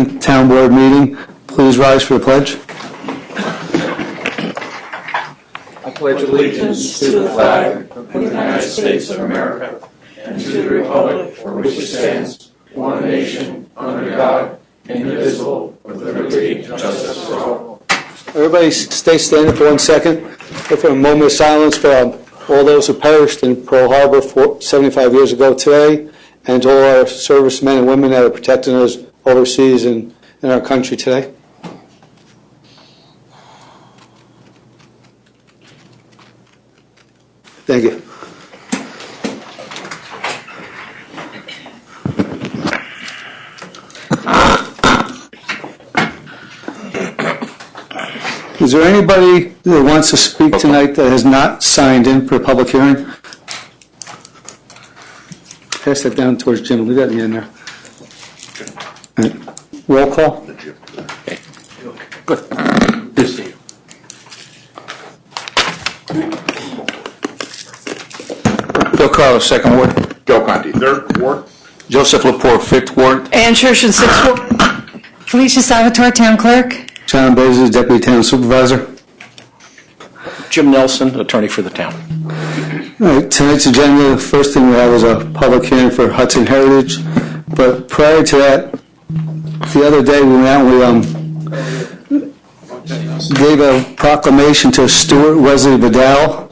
2nd Town Board meeting. Please rise for the pledge. I pledge allegiance to the flag of the United States of America and to the republic for which it stands, one nation, under God, indivisible, with liberty and justice for all. Everybody stay standing for 1 second. For a moment of silence for all those who perished in Pearl Harbor 75 years ago today, and to all our servicemen and women that are protecting us overseas and in our country today. Thank you. Is there anybody that wants to speak tonight that has not signed in for a public hearing? Pass that down towards Jim. Leave that in the end there. All right. Roll call. Okay. Good. Good to see you. Bill Carlos, 2nd Ward. Joe Conti, 3rd Ward. Joseph Lepore, 5th Ward. Ann Shershon, 6th Ward. Felicia Salvatore, Town Clerk. John Bezos, Deputy Town Supervisor. Jim Nelson, attorney for the town. All right, tonight's agenda, the first thing we have is a public hearing for Hudson Heritage. But prior to that, the other day we went out and we gave a proclamation to Stuart Wesley Vidal,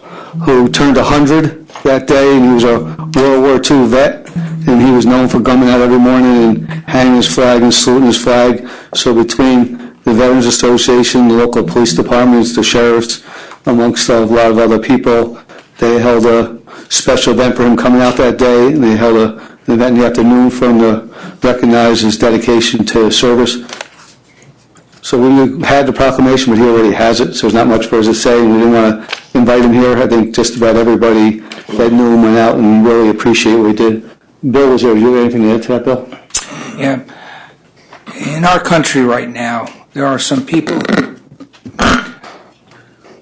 who turned 100 that day, and he was a World War II vet, and he was known for coming out every morning and hanging his flag and saluting his flag. So between the Veterans Association, the local police departments, the sheriffs, amongst a lot of other people, they held a special event for him coming out that day, and they held an event in the afternoon for him to recognize his dedication to service. So we had the proclamation, but he already has it, so there's not much for us to say, and we didn't want to invite him here. I think just about everybody that knew him went out and really appreciate what he did. Bill, was there, do you have anything to add to that, Bill? Yeah. In our country right now, there are some people who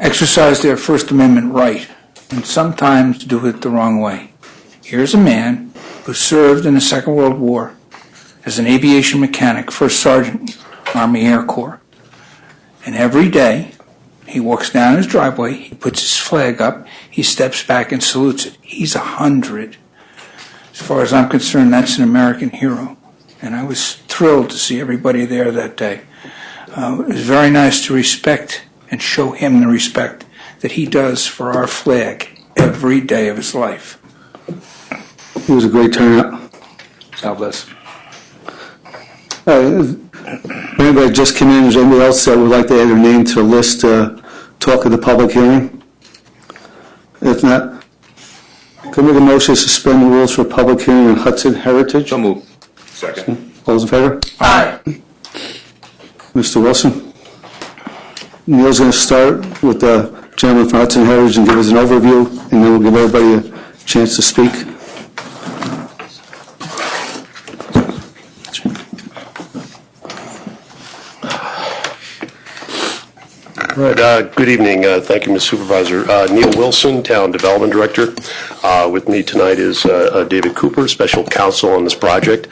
exercise their First Amendment right and sometimes do it the wrong way. Here's a man who served in the Second World War as an aviation mechanic, First Sergeant, Army Air Corps. And every day, he walks down his driveway, he puts his flag up, he steps back and salutes it. He's 100. As far as I'm concerned, that's an American hero. And I was thrilled to see everybody there that day. It was very nice to respect and show him the respect that he does for our flag every day of his life. It was a great turnout. God bless. Anybody just came in, is there anybody else that would like to add their name to the list to talk at the public hearing? If not, can we make a motion to suspend the rules for public hearing on Hudson Heritage? So moved. Second. All those in favor? Aye. Mr. Wilson? Neil's going to start with the gentleman from Hudson Heritage and give us an overview, and then we'll give everybody a chance to speak. Right. Good evening. Thank you, Ms. Supervisor. Neil Wilson, Town Development Director. With me tonight is David Cooper, Special Counsel on this project.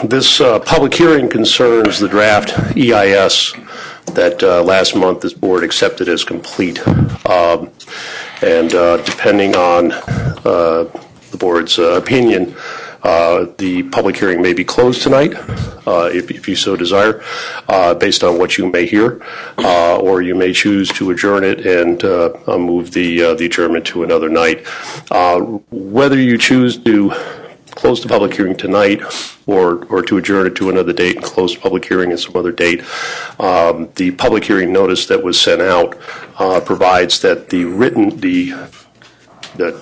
This public hearing concerns the draft EIS that last month this board accepted as complete. And depending on the board's opinion, the public hearing may be closed tonight, if you so desire, based on what you may hear, or you may choose to adjourn it and move the adjournment to another night. Whether you choose to close the public hearing tonight or to adjourn it to another date and close the public hearing at some other date, the public hearing notice that was sent out provides that the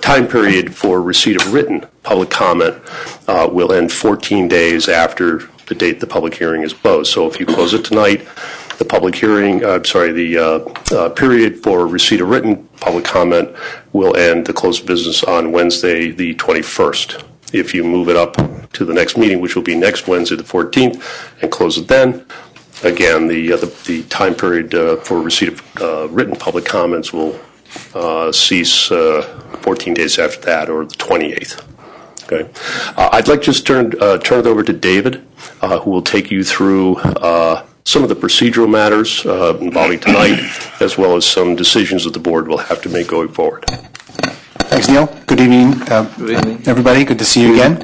time period for receipt of written public comment will end 14 days after the date the public hearing is closed. So if you close it tonight, the public hearing, the period for receipt of written public comment will end the close of business on Wednesday, the 21st. If you move it up to the next meeting, which will be next Wednesday, the 14th, and close it then, again, the time period for receipt of written public comments will cease 14 days after that, or the 28th. Okay. I'd like to just turn it over to David, who will take you through some of the procedural matters involving tonight, as well as some decisions that the board will have to make going forward. Thanks, Neil. Good evening, everybody. Good to see you again.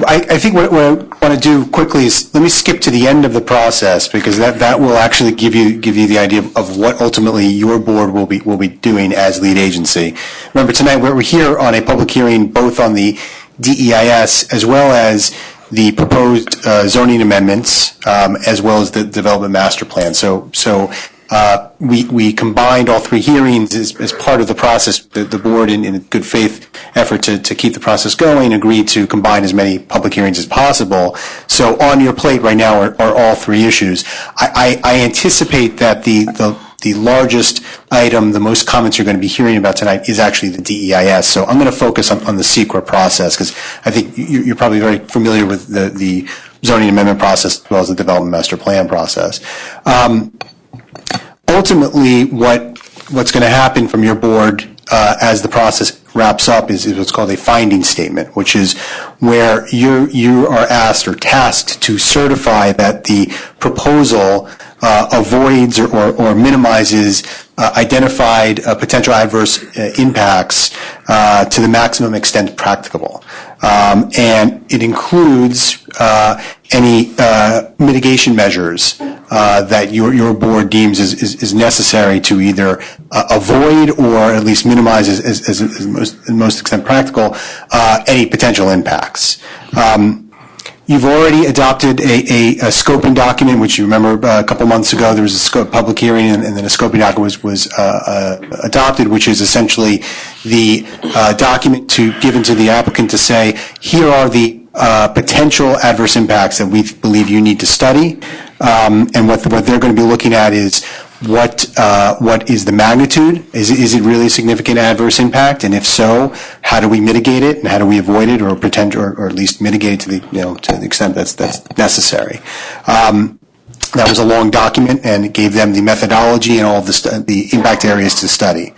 I think what I want to do quickly is let me skip to the end of the process, because that will actually give you the idea of what ultimately your board will be doing as lead agency. Remember, tonight we're here on a public hearing both on the DEIS as well as the proposed zoning amendments, as well as the development master plan. So we combined all three hearings as part of the process. The board, in a good faith effort to keep the process going, agreed to combine as many public hearings as possible. So on your plate right now are all three issues. I anticipate that the largest item, the most comments you're going to be hearing about tonight is actually the DEIS. So I'm going to focus on the SEQRA process, because I think you're probably very familiar with the zoning amendment process as well as the development master plan process. Ultimately, what's going to happen from your board as the process wraps up is what's called a finding statement, which is where you are asked or tasked to certify that the proposal avoids or minimizes identified potential adverse impacts to the maximum extent practicable. And it includes any mitigation measures that your board deems is necessary to either avoid or at least minimize as most extent practical any potential impacts. You've already adopted a scoping document, which you remember a couple months ago there was a public hearing, and then a scoping document was adopted, which is essentially the document given to the applicant to say, here are the potential adverse impacts that we believe you need to study, and what they're going to be looking at is what is the magnitude? Is it really a significant adverse impact? And if so, how do we mitigate it, and how do we avoid it, or or at least mitigate it to the extent that's necessary? That was a long document, and it gave them the methodology and all of the impact areas to study.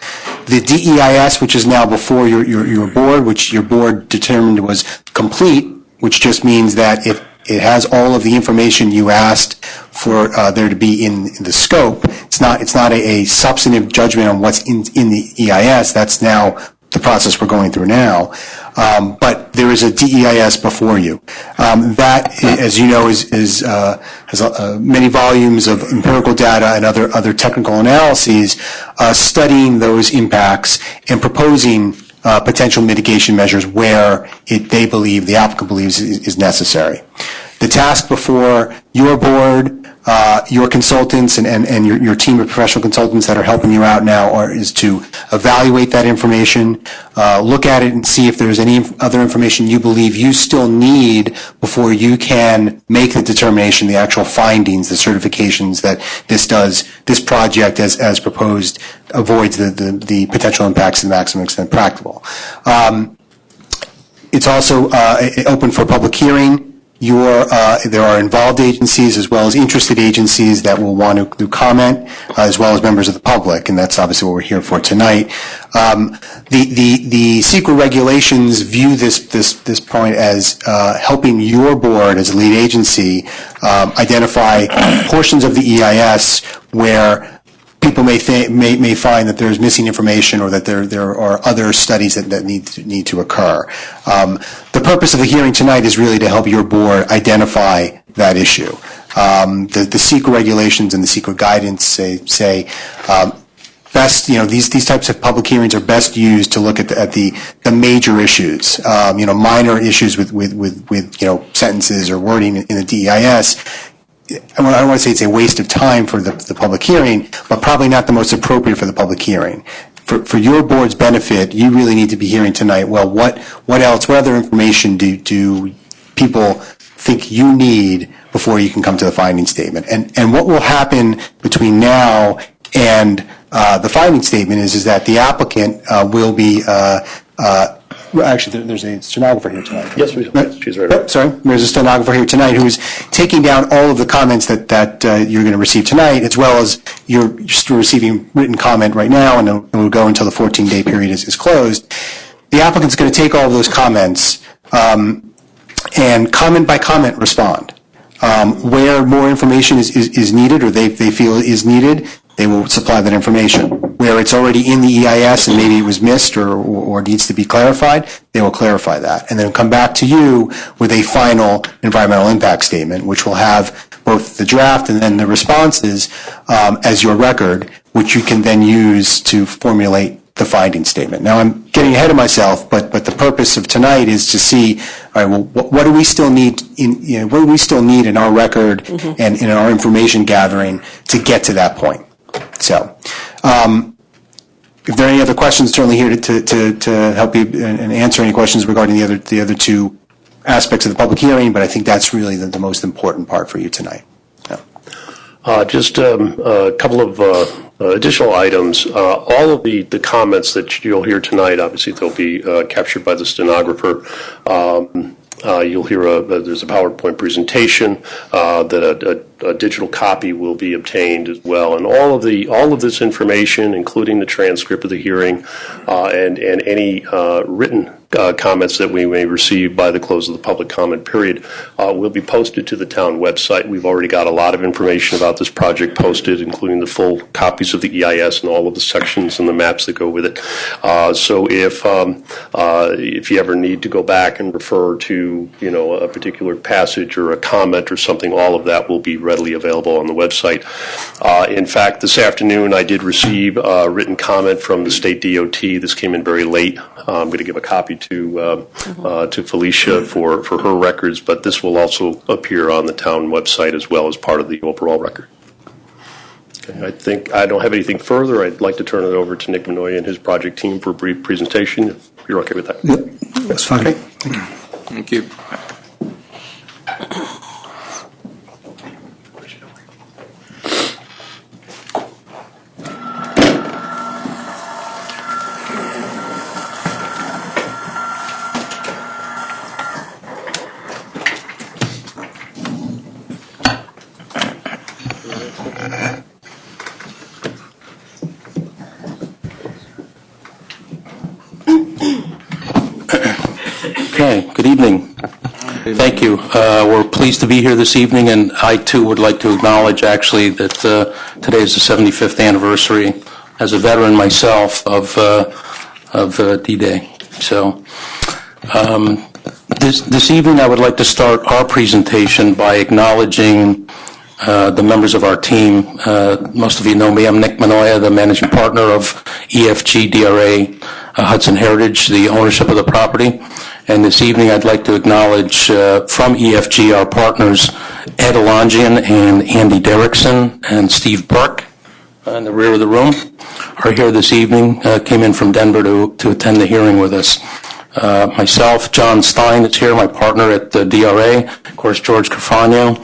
The DEIS, which is now before your board, which your board determined was complete, which just means that it has all of the information you asked for there to be in the scope. It's not a substantive judgment on what's in the EIS. That's now the process we're going through now. But there is a DEIS before you. That, as you know, has many volumes of empirical data and other technical analyses studying those impacts and proposing potential mitigation measures where they believe, the applicant believes is necessary. The task before your board, your consultants, and your team of professional consultants that are helping you out now is to evaluate that information, look at it and see if there's any other information you believe you still need before you can make the determination, the actual findings, the certifications that this project as proposed avoids the potential impacts to the maximum extent practicable. It's also open for public hearing. There are involved agencies as well as interested agencies that will want to comment, as well as members of the public, and that's obviously what we're here for tonight. The SEQRA regulations view this point as helping your board as a lead agency identify portions of the EIS where people may find that there's missing information, or that there are other studies that need to occur. The purpose of the hearing tonight is really to help your board identify that issue. The SEQRA regulations and the SEQRA guidance say best, these types of public hearings are best used to look at the major issues. Minor issues with sentences or wording in the DEIS. I don't want to say it's a waste of time for the public hearing, but probably not the most appropriate for the public hearing. For your board's benefit, you really need to be hearing tonight, well, what else, what other information do people think you need before you can come to the finding statement? And what will happen between now and the finding statement is that the applicant will be actually, there's a stenographer here tonight. Yes, she's right over. Sorry, there's a stenographer here tonight who is taking down all of the comments that you're going to receive tonight, as well as you're still receiving written comment right now, and it will go until the 14-day period is closed. the applicant's going to take all of those comments and comment by comment respond. Where more information is needed or they feel is needed, they will supply that information. Where it's already in the EIS and maybe it was missed or needs to be clarified, they will clarify that. And then come back to you with a final environmental impact statement, which will have both the draft and then the responses as your record, which you can then use to formulate the finding statement. Now, I'm getting ahead of myself, but the purpose of tonight is to see, all right, well, what do we still need in our record and in our information gathering to get to that point? So, if there are any other questions, certainly here to help you and answer any questions regarding the other two aspects of the public hearing. But I think that's really the most important part for you tonight. Just a couple of additional items. All of the comments that you'll hear tonight, obviously, they'll be captured by the stenographer. You'll hear there's a PowerPoint presentation that a digital copy will be obtained as well, and all of this information, including the transcript of the hearing and any written comments that we may receive by the close of the public comment period will be posted to the town website. We've already got a lot of information about this project posted, including the full copies of the EIS and all of the sections and the maps that go with it. So if you ever need to go back and refer to a particular passage or a comment or something, all of that will be readily available on the website. In fact, this afternoon I did receive a written comment from the state DOT. This came in very late. I'm going to give a copy to Felicia for her records, but this will also appear on the town website as well as part of the overall record. Okay, I think I don't have anything further. I'd like to turn it over to Nick Minoy and his project team for a brief presentation, if you're okay with that. Yep, that's fine. Okay. Thank you. Okay, good evening. Thank you. We're pleased to be here this evening, and I too would like to acknowledge actually that today is the 75th anniversary as a veteran myself of D-Day. So this evening I would like to start our presentation by acknowledging the members of our team. Most of you know me. I'm Nick Minoy, the managing partner of EFG DRA Hudson Heritage, the ownership of the property. And this evening I'd like to acknowledge from EFG our partners Ed Alongian and Andy Derrickson and Steve Burke in the rear of the room are here this evening, came in from Denver to attend the hearing with us. Myself, John Stein is here, my partner at the DRA, of course George Cafagno,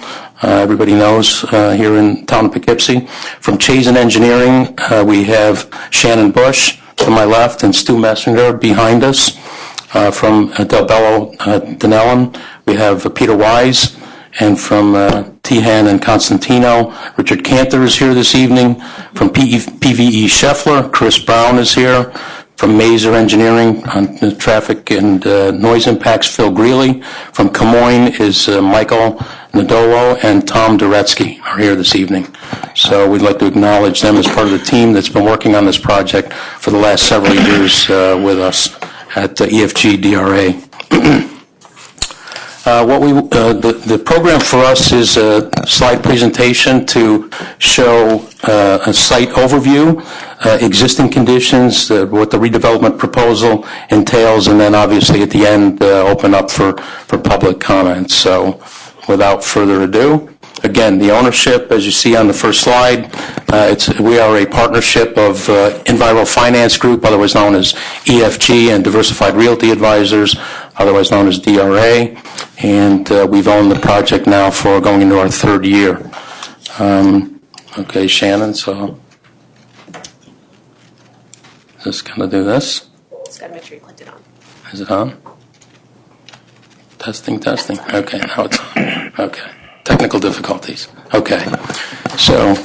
everybody knows here in town of Poughkeepsie. From Chazen Engineering, we have Shannon Bush to my left and Stu Messenger behind us. From Del Bello Denellen, we have Peter Wise, and from Tehan and Constantino, Richard Cantor is here this evening. From PVE Scheffler, Chris Brown is here. From Mazer Engineering on traffic and noise impacts, Phil Greeley. From Camoin is Michael Nadolo and Tom Duretsky are here this evening. So we'd like to acknowledge them as part of the team that's been working on this project for the last several years with us at the EFG DRA. The program for us is a slide presentation to show a site overview, existing conditions, what the redevelopment proposal entails, and then obviously at the end open up for public comments. So without further ado, again, the ownership, as you see on the first slide, we are a partnership of Enviro Finance Group, otherwise known as EFG, and Diversified Realty Advisors, otherwise known as DRA, and we've owned the project now for going into our third year. Okay, Shannon, so just gonna do this. Just gotta make sure you clicked it on. Is it on? Testing. Okay, now it's on. Okay. Technical difficulties. Okay. So,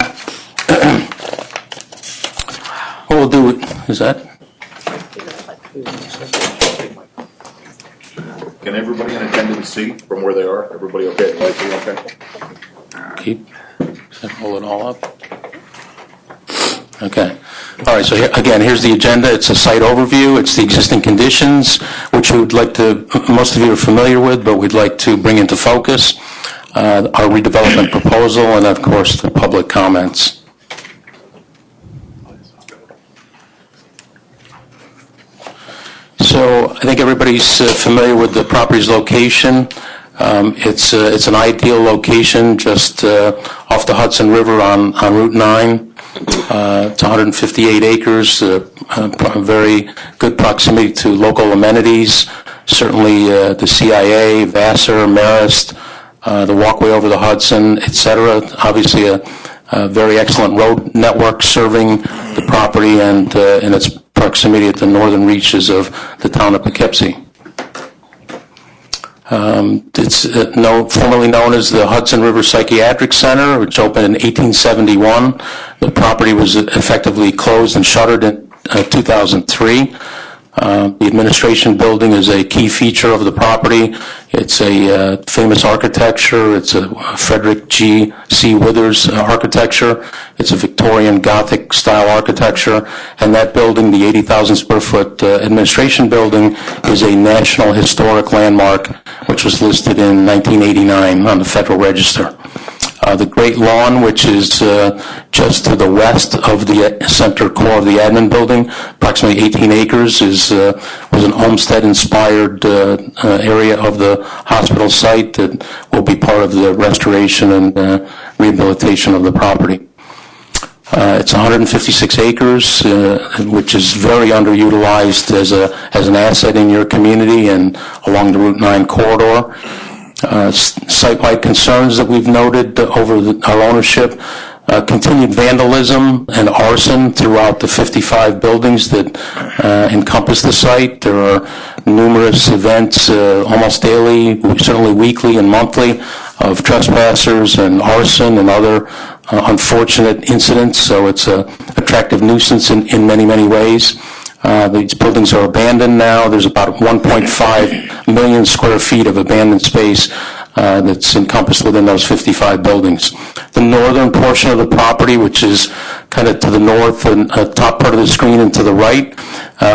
what we'll do is that? Can everybody in attendance see from where they are? Everybody okay? Lights are okay? Hold it all up. Okay. All right, so here's the agenda. It's a site overview. It's the existing conditions, which we would like to, most of you are familiar with, but we'd like to bring into focus. Our redevelopment proposal, and of course, the public comments. So I think everybody's familiar with the property's location. It's an ideal location just off the Hudson River on Route 9. It's 158 acres, very good proximity to local amenities, certainly the CIA, Vassar, Marist, the walkway over the Hudson, etc. Obviously a very excellent road network serving the property and in its proximity at the northern reaches of the town of Poughkeepsie. It's formerly known as the Hudson River Psychiatric Center, which opened in 1871. The property was effectively closed and shuttered in 2003. The administration building is a key feature of the property. It's a famous architecture. It's a Frederick G. C. Withers architecture. It's a Victorian Gothic style architecture. And that building, the 80,000 square foot administration building, is a National Historic Landmark, which was listed in 1989 on the Federal Register. The Great Lawn, which is just to the west of the center core of the admin building, approximately 18 acres, was an Olmsted-inspired area of the hospital site that will be part of the restoration and rehabilitation of the property. It's 156 acres, which is very underutilized as an asset in your community and along the Route 9 corridor. Site-wide concerns that we've noted over our ownership, continued vandalism and arson throughout the 55 buildings that encompass the site. There are numerous events almost daily, certainly weekly and monthly, of trespassers and arson and other unfortunate incidents, so it's an attractive nuisance in many, many ways. These buildings are abandoned now. There's about 1.5 million square feet of abandoned space that's encompassed within those 55 buildings. The northern portion of the property, which is kind of to the north and top part of the screen and to the right,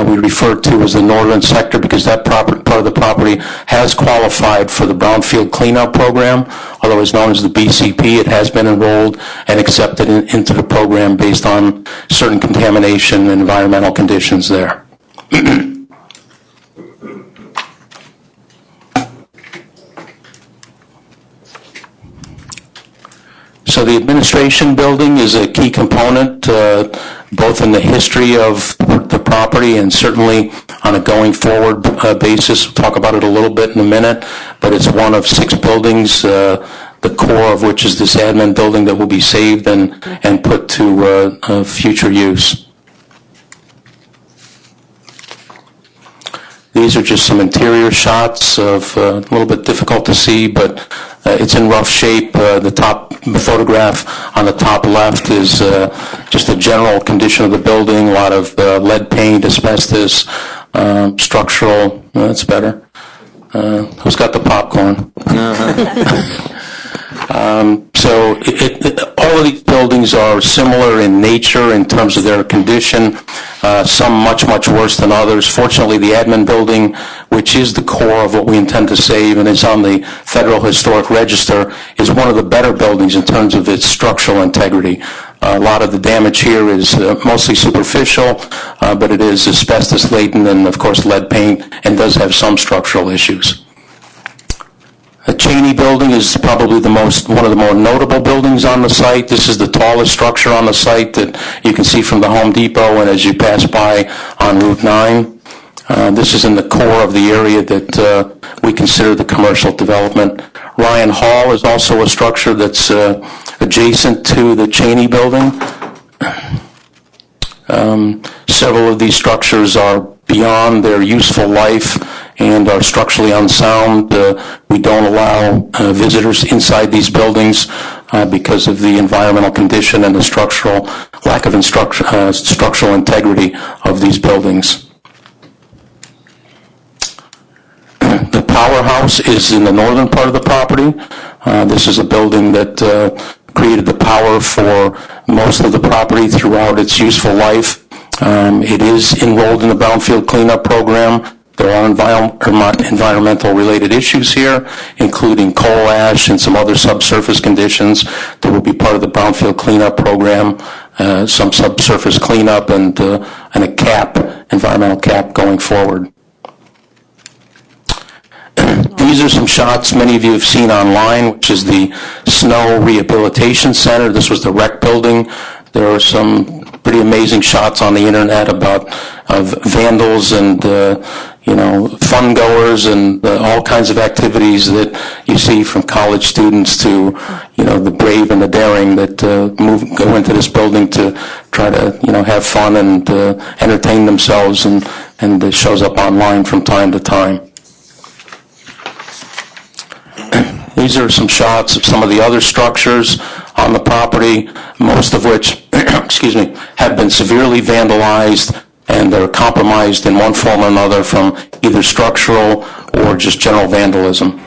we refer to as the northern sector because that part of the property has qualified for the Brownfield Cleanup Program, otherwise known as the BCP. It has been enrolled and accepted into the program based on certain contamination and environmental conditions there. So the administration building is a key component, both in the history of the property and certainly on a going forward basis. We'll talk about it a little bit in a minute, but it's one of 6 buildings, the core of which is this admin building that will be saved and put to future use. These are just some interior shots of a little bit difficult to see, but it's in rough shape. The top photograph on the top left is just a general condition of the building, a lot of lead paint, asbestos, structural. That's better. Who's got the popcorn? So all of these buildings are similar in nature in terms of their condition, some much, much worse than others. Fortunately, the admin building, which is the core of what we intend to save and is on the Federal Historic Register, is one of the better buildings in terms of its structural integrity. A lot of the damage here is mostly superficial, but it is asbestos-laden and, of course, lead paint, and does have some structural issues. The Cheney building is probably one of the more notable buildings on the site. This is the tallest structure on the site that you can see from the Home Depot and as you pass by on Route 9. This is in the core of the area that we consider the commercial development. Ryan Hall is also a structure that's adjacent to the Cheney building. Several of these structures are beyond their useful life and are structurally unsound. We don't allow visitors inside these buildings because of the environmental condition and the lack of structural integrity of these buildings. The powerhouse is in the northern part of the property. This is a building that created the power for most of the property throughout its useful life. It is enrolled in the brownfield cleanup program. There are environmental related issues here, including coal ash and some other subsurface conditions that will be part of the brownfield cleanup program, some subsurface cleanup and a cap, environmental cap going forward. These are some shots many of you have seen online, which is the Snow Rehabilitation Center. This was the rec building. There are some pretty amazing shots on the internet about of vandals and fun goers and all kinds of activities that you see, from college students to the brave and the daring that go into this building to try to have fun and entertain themselves, and it shows up online from time to time. These are some shots of some of the other structures on the property, most of which have been severely vandalized and are compromised in one form or another from either structural or just general vandalism.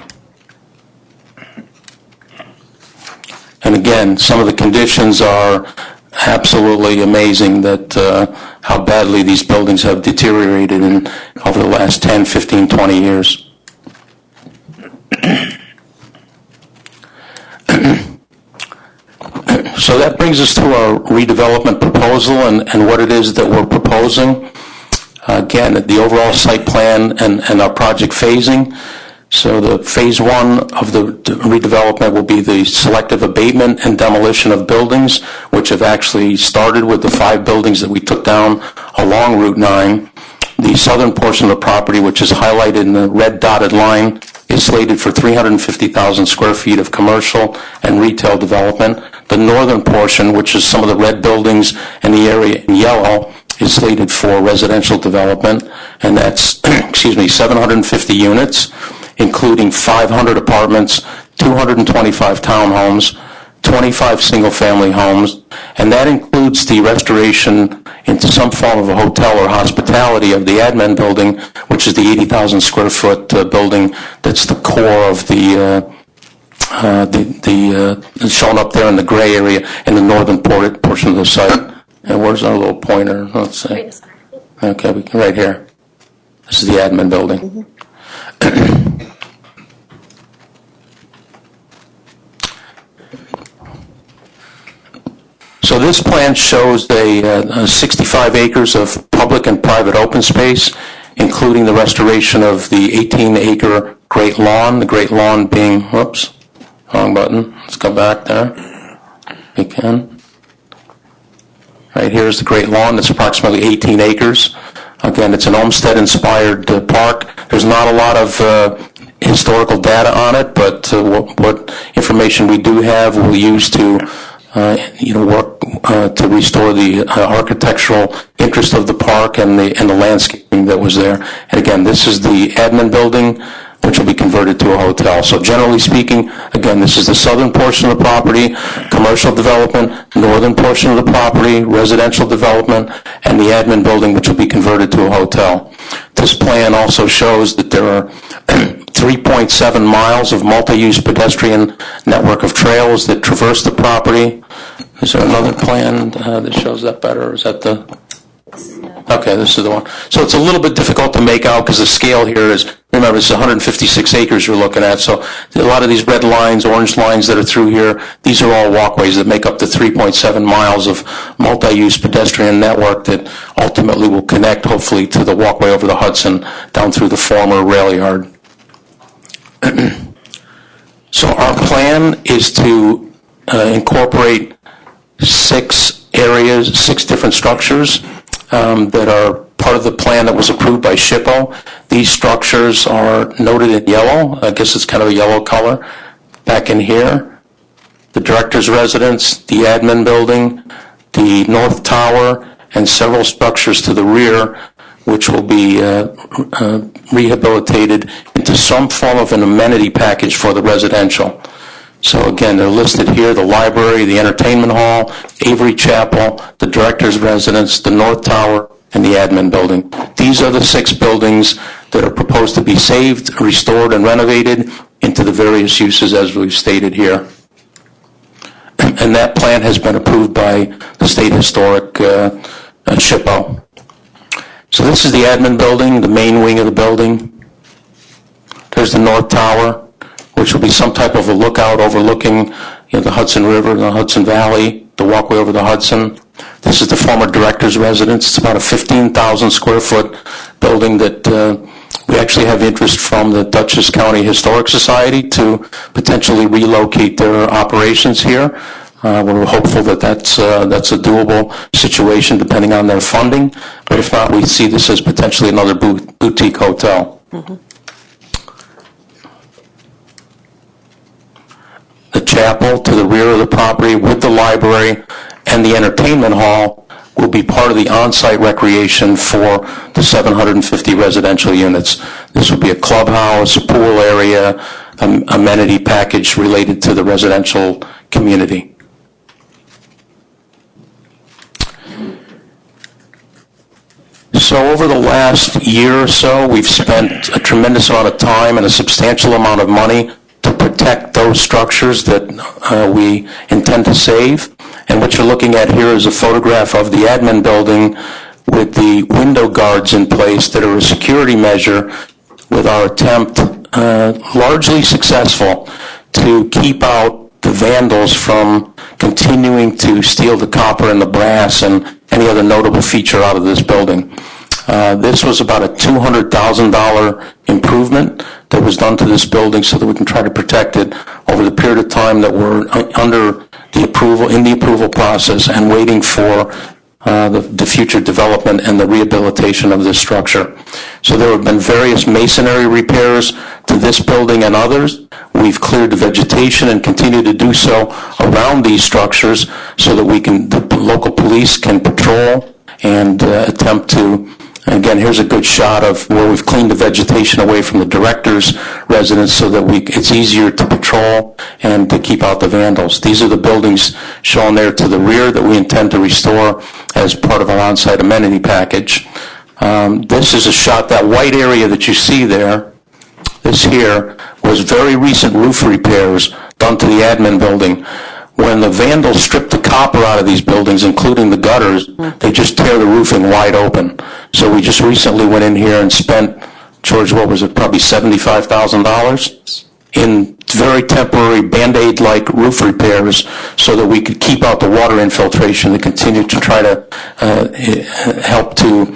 And again, some of the conditions are absolutely amazing, that how badly these buildings have deteriorated over the last 10, 15, 20 years. So that brings us to our redevelopment proposal and what it is that we're proposing. Again, the overall site plan and our project phasing. So the phase one of the redevelopment will be the selective abatement and demolition of buildings, which have actually started with the 5 buildings that we took down along Route 9. The southern portion of the property, which is highlighted in the red dotted line, is slated for 350,000 square feet of commercial and retail development. The northern portion, which is some of the red buildings and the area in yellow, is slated for residential development, and that's 750 units, including 500 apartments, 225 townhomes, 25 single-family homes, and that includes the restoration into some form of a hotel or hospitality of the admin building, which is the 80,000 square foot building that's the core of the shown up there in the gray area in the northern portion of the site. And where's our little pointer? Let's see. Okay, right here. This is the admin building. So this plan shows 65 acres of public and private open space, including the restoration of the 18-acre Great Lawn, the Great Lawn being, whoops, wrong button, let's go back there, we can. Right here is the Great Lawn, it's approximately 18 acres. Again, it's an Olmsted-inspired park. There's not a lot of historical data on it, but what information we do have we'll use to work to restore the architectural interest of the park and the landscaping that was there. And again, this is the admin building, which will be converted to a hotel. So generally speaking, again, this is the southern portion of the property, commercial development, northern portion of the property, residential development, and the admin building, which will be converted to a hotel. This plan also shows that there are 3.7 miles of multi-use pedestrian network of trails that traverse the property. Is there another plan that shows that better? Or is that the... Okay, this is the one. So it's a little bit difficult to make out because the scale here is, remember, it's 156 acres you're looking at. So a lot of these red lines, orange lines that are through here, these are all walkways that make up the 3.7 miles of multi-use pedestrian network that ultimately will connect, hopefully, to the walkway over the Hudson down through the former rail yard. So our plan is to incorporate 6 different structures that are part of the plan that was approved by SHPO. These structures are noted in yellow. I guess it's kind of a yellow color. Back in here, the director's residence, the admin building, the north tower, and several structures to the rear, which will be rehabilitated into some form of an amenity package for the residential. So again, they're listed here: the library, the entertainment hall, Avery Chapel, the director's residence, the north tower, and the admin building. These are the 6 buildings that are proposed to be saved, restored, and renovated into the various uses as we've stated here. And that plan has been approved by the State Historic SHPO. So this is the admin building, the main wing of the building. There's the North Tower, which will be some type of a lookout overlooking the Hudson River, the Hudson Valley, the walkway over the Hudson. This is the former director's residence. It's about a 15,000 square foot building that we actually have interest from the Dutchess County Historic Society to potentially relocate their operations here. We're hopeful that that's a doable situation depending on their funding, but if not, we see this as potentially another boutique hotel. The chapel to the rear of the property with the library and the entertainment hall will be part of the on-site recreation for the 750 residential units. This will be a clubhouse, a pool area, amenity package related to the residential community. So over the last year or so, we've spent a tremendous amount of time and a substantial amount of money to protect those structures that we intend to save. And what you're looking at here is a photograph of the admin building with the window guards in place that are a security measure with our attempt, largely successful, to keep out the vandals from continuing to steal the copper and the brass and any other notable feature out of this building. This was about a $200,000 improvement that was done to this building so that we can try to protect it over the period of time that we're under the approval process and waiting for the future development and the rehabilitation of this structure. So there have been various masonry repairs to this building and others. We've cleared the vegetation and continue to do so around these structures so that the local police can patrol and attempt to. Again, here's a good shot of where we've cleaned the vegetation away from the director's residence so that it's easier to patrol and to keep out the vandals. These are the buildings shown there to the rear that we intend to restore as part of our on-site amenity package. This is a shot, that white area that you see there, this here, was very recent roof repairs done to the admin building. When the vandals strip the copper out of these buildings, including the gutters, they just tear the roofing wide open. So we just recently went in here and spent, George, what was it, probably $75,000 in very temporary Band-Aid-like roof repairs so that we could keep out the water infiltration and continue to try to help to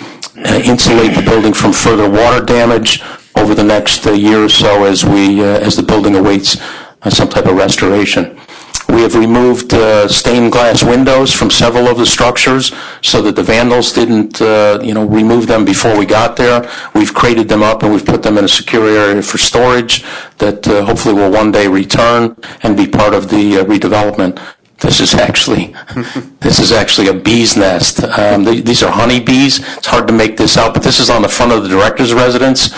insulate the building from further water damage over the next year or so as the building awaits some type of restoration. We have removed stained glass windows from several of the structures so that the vandals didn't, remove them before we got there. We've crated them up and we've put them in a secure area for storage that hopefully will one day return and be part of the redevelopment. This is actually a bee's nest. These are honeybees. It's hard to make this out, but this is on the front of the director's residence.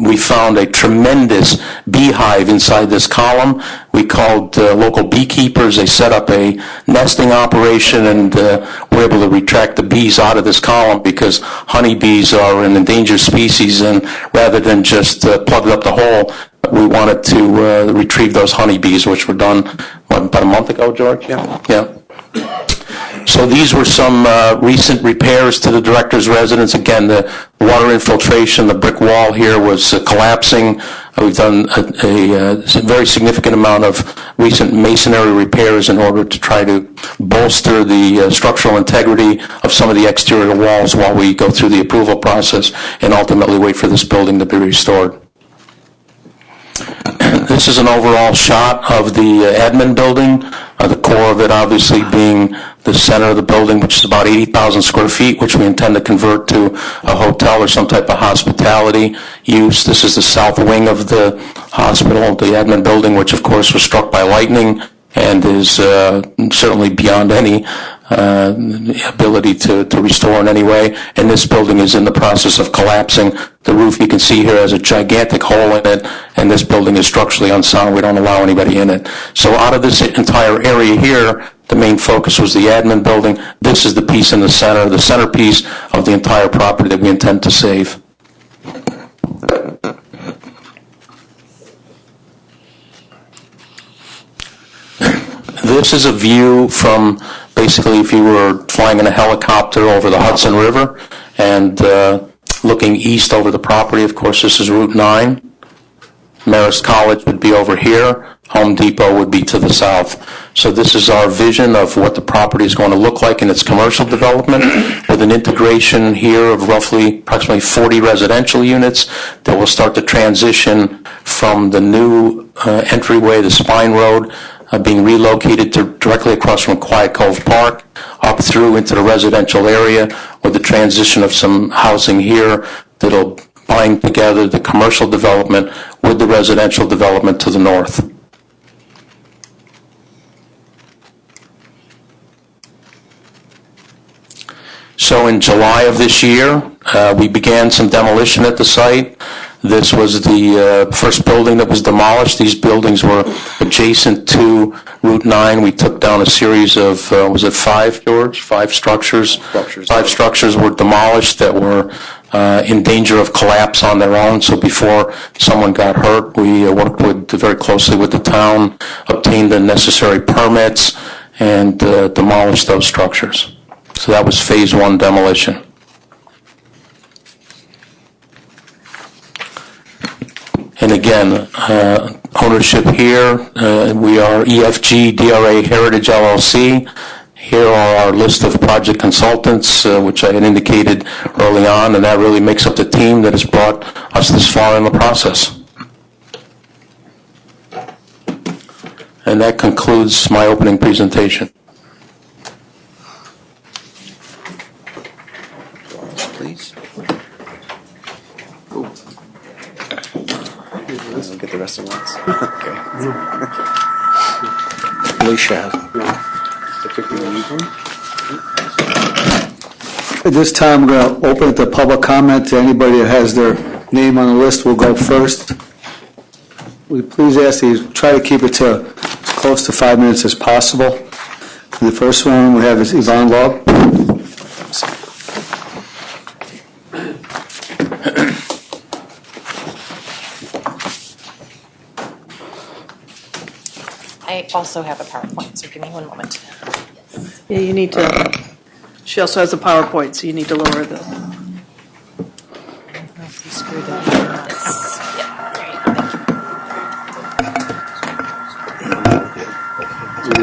We found a tremendous beehive inside this column. We called local beekeepers. They set up a nesting operation and were able to retract the bees out of this column because honeybees are an endangered species, and rather than just plug up the hole, we wanted to retrieve those honeybees, which were done, about a month ago, George? Yeah. So these were some recent repairs to the director's residence. Again, the water infiltration, the brick wall here was collapsing. We've done a very significant amount of recent masonry repairs in order to try to bolster the structural integrity of some of the exterior walls while we go through the approval process and ultimately wait for this building to be restored. This is an overall shot of the admin building, the core of it obviously being the center of the building, which is about 80,000 square feet, which we intend to convert to a hotel or some type of hospitality use. This is the south wing of the hospital, the admin building, which of course was struck by lightning and is certainly beyond any ability to restore in any way. And this building is in the process of collapsing. The roof you can see here has a gigantic hole in it, and this building is structurally unsound. We don't allow anybody in it. So out of this entire area here, the main focus was the admin building. This is the piece in the center, the centerpiece of the entire property that we intend to save. This is a view from basically if you were flying in a helicopter over the Hudson River and looking east over the property. Of course, this is Route 9. Marist College would be over here. Home Depot would be to the south. So this is our vision of what the property is going to look like in its commercial development, with an integration here of roughly approximately 40 residential units that will start to transition from the new entryway, the Spine Road, being relocated to directly across from Quiet Cove Park, up through into the residential area, with the transition of some housing here that'll bind together the commercial development with the residential development to the north. So in July of this year, we began some demolition at the site. This was the first building that was demolished. These buildings were adjacent to Route 9. We took down a series of, was it 5, George? 5 structures? Five structures were demolished that were in danger of collapse on their own. So before someone got hurt, we worked very closely with the town, obtained the necessary permits, and demolished those structures. So that was phase 1 demolition. And again, ownership here, we are EFG DRA Heritage LLC. Here are our list of project consultants, which I had indicated early on, and that really makes up the team that has brought us this far in the process. And that concludes my opening presentation. Please. I'll get the rest of once. Okay. Alicia has. At this time, we're going to open it to public comment. To anybody that has their name on the list will go first. We please ask that you try to keep it to as close to 5 minutes as possible. The first one we have is Yvonne Law. I also have a PowerPoint, so give me one moment. Yeah, you need to, she also has a PowerPoint, so you need to lower the, If you screw that in, that's- yeah, there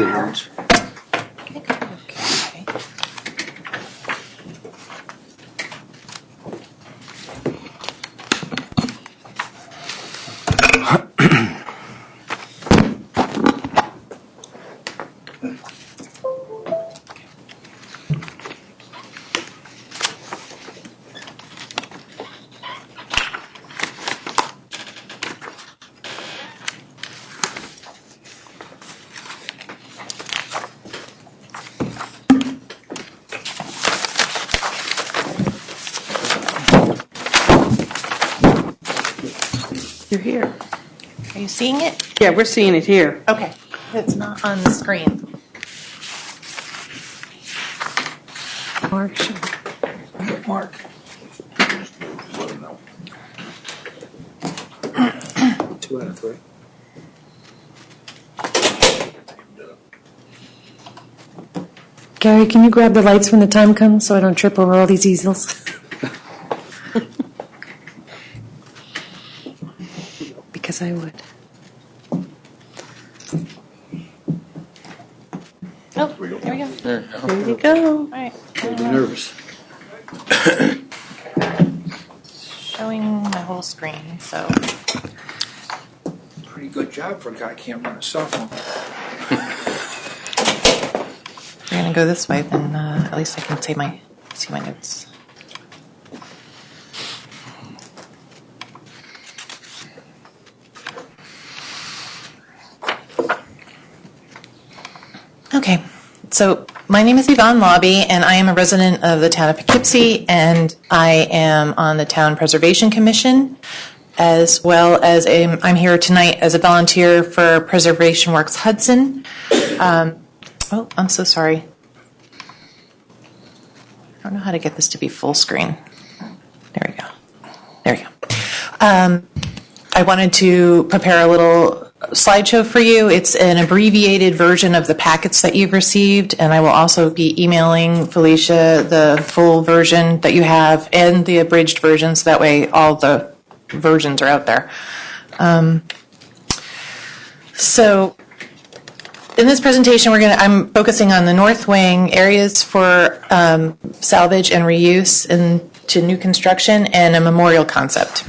you go. Okay. you're here. Are you seeing it? Yeah, we're seeing it here. Okay. It's not on the screen. Mark, sure. Mark. 2 out of 3. Gary, can you grab the lights when the time comes so I don't trip over all these easels? Because I would. Oh, there we go. There you go. All right. Nervous. Showing my whole screen, so. Pretty good job for a guy who can't run a cell phone. If you're going to go this way, then at least I can see my notes. Okay, so my name is Yvonne Lobby, and I am a resident of the town of Poughkeepsie, and I am on the Town Preservation Commission, as well as I'm here tonight as a volunteer for Preservation Works Hudson. Oh, I'm so sorry. I don't know how to get this to be full screen. There we go. There we go. I wanted to prepare a little slideshow for you. It's an abbreviated version of the packets that you've received, and I will also be emailing Felicia the full version that you have and the abridged version, so that way all the versions are out there. So in this presentation, I'm focusing on the North Wing, areas for salvage and reuse into new construction, and a memorial concept.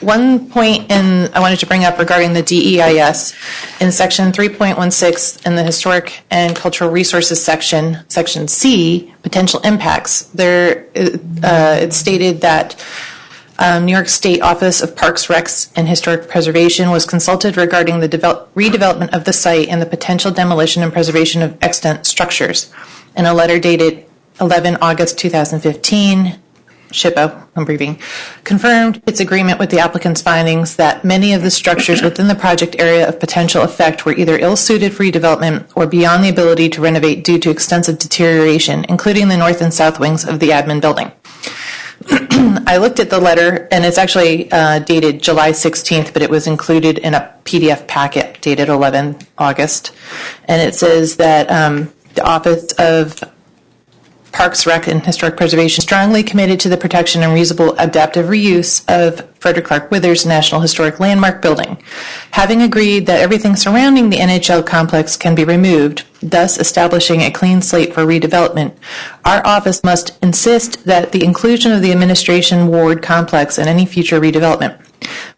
One point I wanted to bring up regarding the DEIS in section 3.16 in the Historic and Cultural Resources section, section C, potential impacts. There, it's stated that New York State Office of Parks, Recs, and Historic Preservation was consulted regarding the redevelopment of the site and the potential demolition and preservation of extant structures. In a letter dated 11 August 2015, SHPO, I'm abbreviating, confirmed its agreement with the applicant's findings that many of the structures within the project area of potential effect were either ill-suited for redevelopment or beyond the ability to renovate due to extensive deterioration, including the north and south wings of the admin building. I looked at the letter, and it's actually dated July 16th, but it was included in a PDF packet dated 11 August. And it says that the Office of Parks, Rec, and Historic Preservation strongly committed to the protection and reasonable adaptive reuse of Frederick Clark Withers National Historic Landmark Building. Having agreed that everything surrounding the NHL complex can be removed, thus establishing a clean slate for redevelopment, our office must insist that the inclusion of the administration ward complex in any future redevelopment.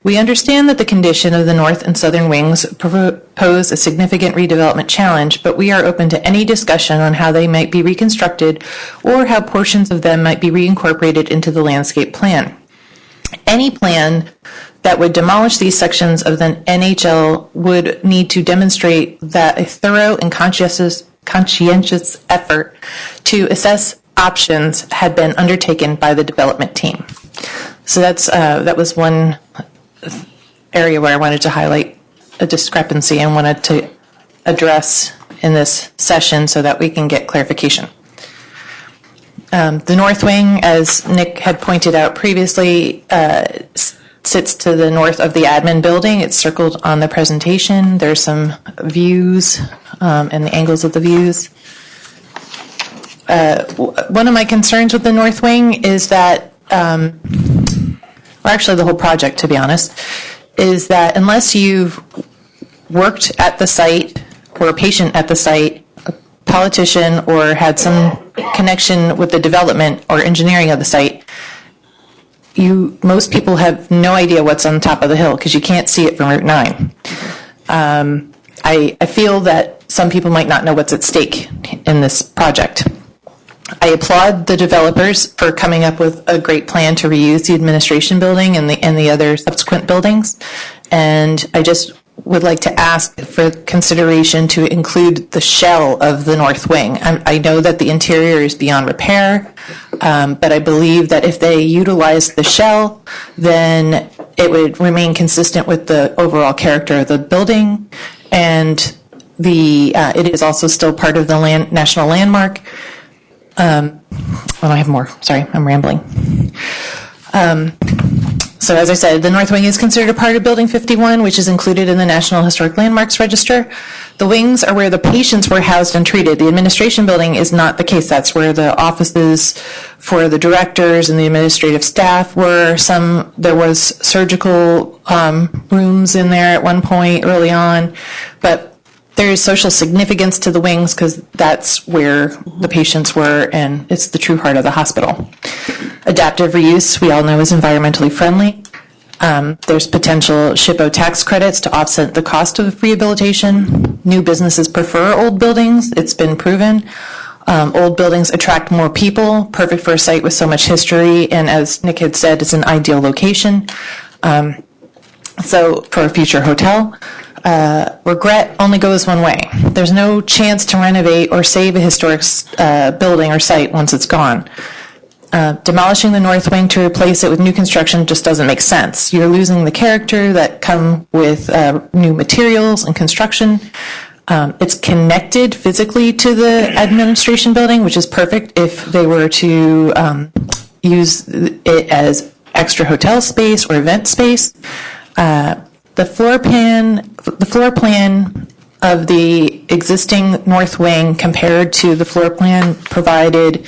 We understand that the condition of the north and southern wings pose a significant redevelopment challenge, but we are open to any discussion on how they might be reconstructed or how portions of them might be reincorporated into the landscape plan. Any plan that would demolish these sections of the NHL would need to demonstrate that a thorough and conscientious effort to assess options had been undertaken by the development team. So that was one area where I wanted to highlight a discrepancy and wanted to address in this session so that we can get clarification. The North Wing, as Nick had pointed out previously, sits to the north of the admin building. It's circled on the presentation. There's some views and the angles of the views. One of my concerns with the North Wing is that well, actually the whole project, to be honest, is that unless you've worked at the site or a patient at the site, a politician, or had some connection with the development or engineering of the site, most people have no idea what's on top of the hill because you can't see it from Route 9. I feel that some people might not know what's at stake in this project. I applaud the developers for coming up with a great plan to reuse the administration building and the other subsequent buildings. And I just would like to ask for consideration to include the shell of the North Wing. I know that the interior is beyond repair, but I believe that if they utilize the shell, then it would remain consistent with the overall character of the building. And it is also still part of the national landmark. I have more. Sorry, I'm rambling. So as I said, the North Wing is considered a part of Building 51, which is included in the National Historic Landmarks Register. The wings are where the patients were housed and treated. The administration building is not the case. That's where the offices for the directors and the administrative staff were. There was surgical rooms in there at one point early on, but there is social significance to the wings because that's where the patients were, and it's the true heart of the hospital. Adaptive reuse, we all know, is environmentally friendly. There's potential SHPO tax credits to offset the cost of rehabilitation. New businesses prefer old buildings. It's been proven. Old buildings attract more people, perfect for a site with so much history, and as Nick had said, it's an ideal location. So for a future hotel. Regret only goes one way. There's no chance to renovate or save a historic building or site once it's gone. Demolishing the North Wing to replace it with new construction just doesn't make sense. You're losing the character that come with new materials and construction. It's connected physically to the administration building, which is perfect if they were to use it as extra hotel space or event space. The floor plan of the existing north wing compared to the floor plan provided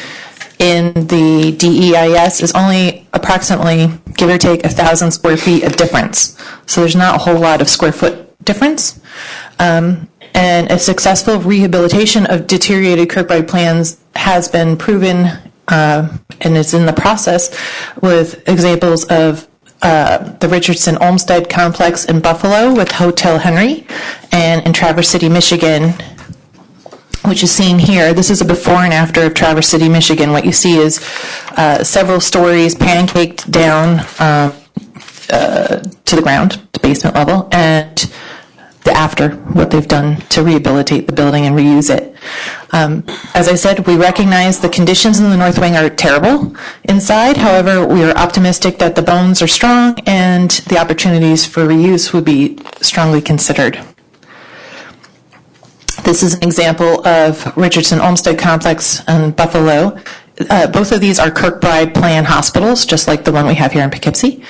in the DEIS is only approximately, give or take, 1,000 square feet of difference. So there's not a whole lot of square foot difference. And a successful rehabilitation of deteriorated Kirkbride plans has been proven and is in the process with examples of the Richardson Olmsted complex in Buffalo with Hotel Henry, and in Traverse City, Michigan, which is seen here. This is a before and after of Traverse City, Michigan. What you see is several stories pancaked down to the ground, to basement level, and the after, what they've done to rehabilitate the building and reuse it. As I said, we recognize the conditions in the north wing are terrible inside. However, we are optimistic that the bones are strong and the opportunities for reuse would be strongly considered. This is an example of Richardson Olmsted Complex in Buffalo. Both of these are Kirkbride plan hospitals, just like the one we have here in Poughkeepsie.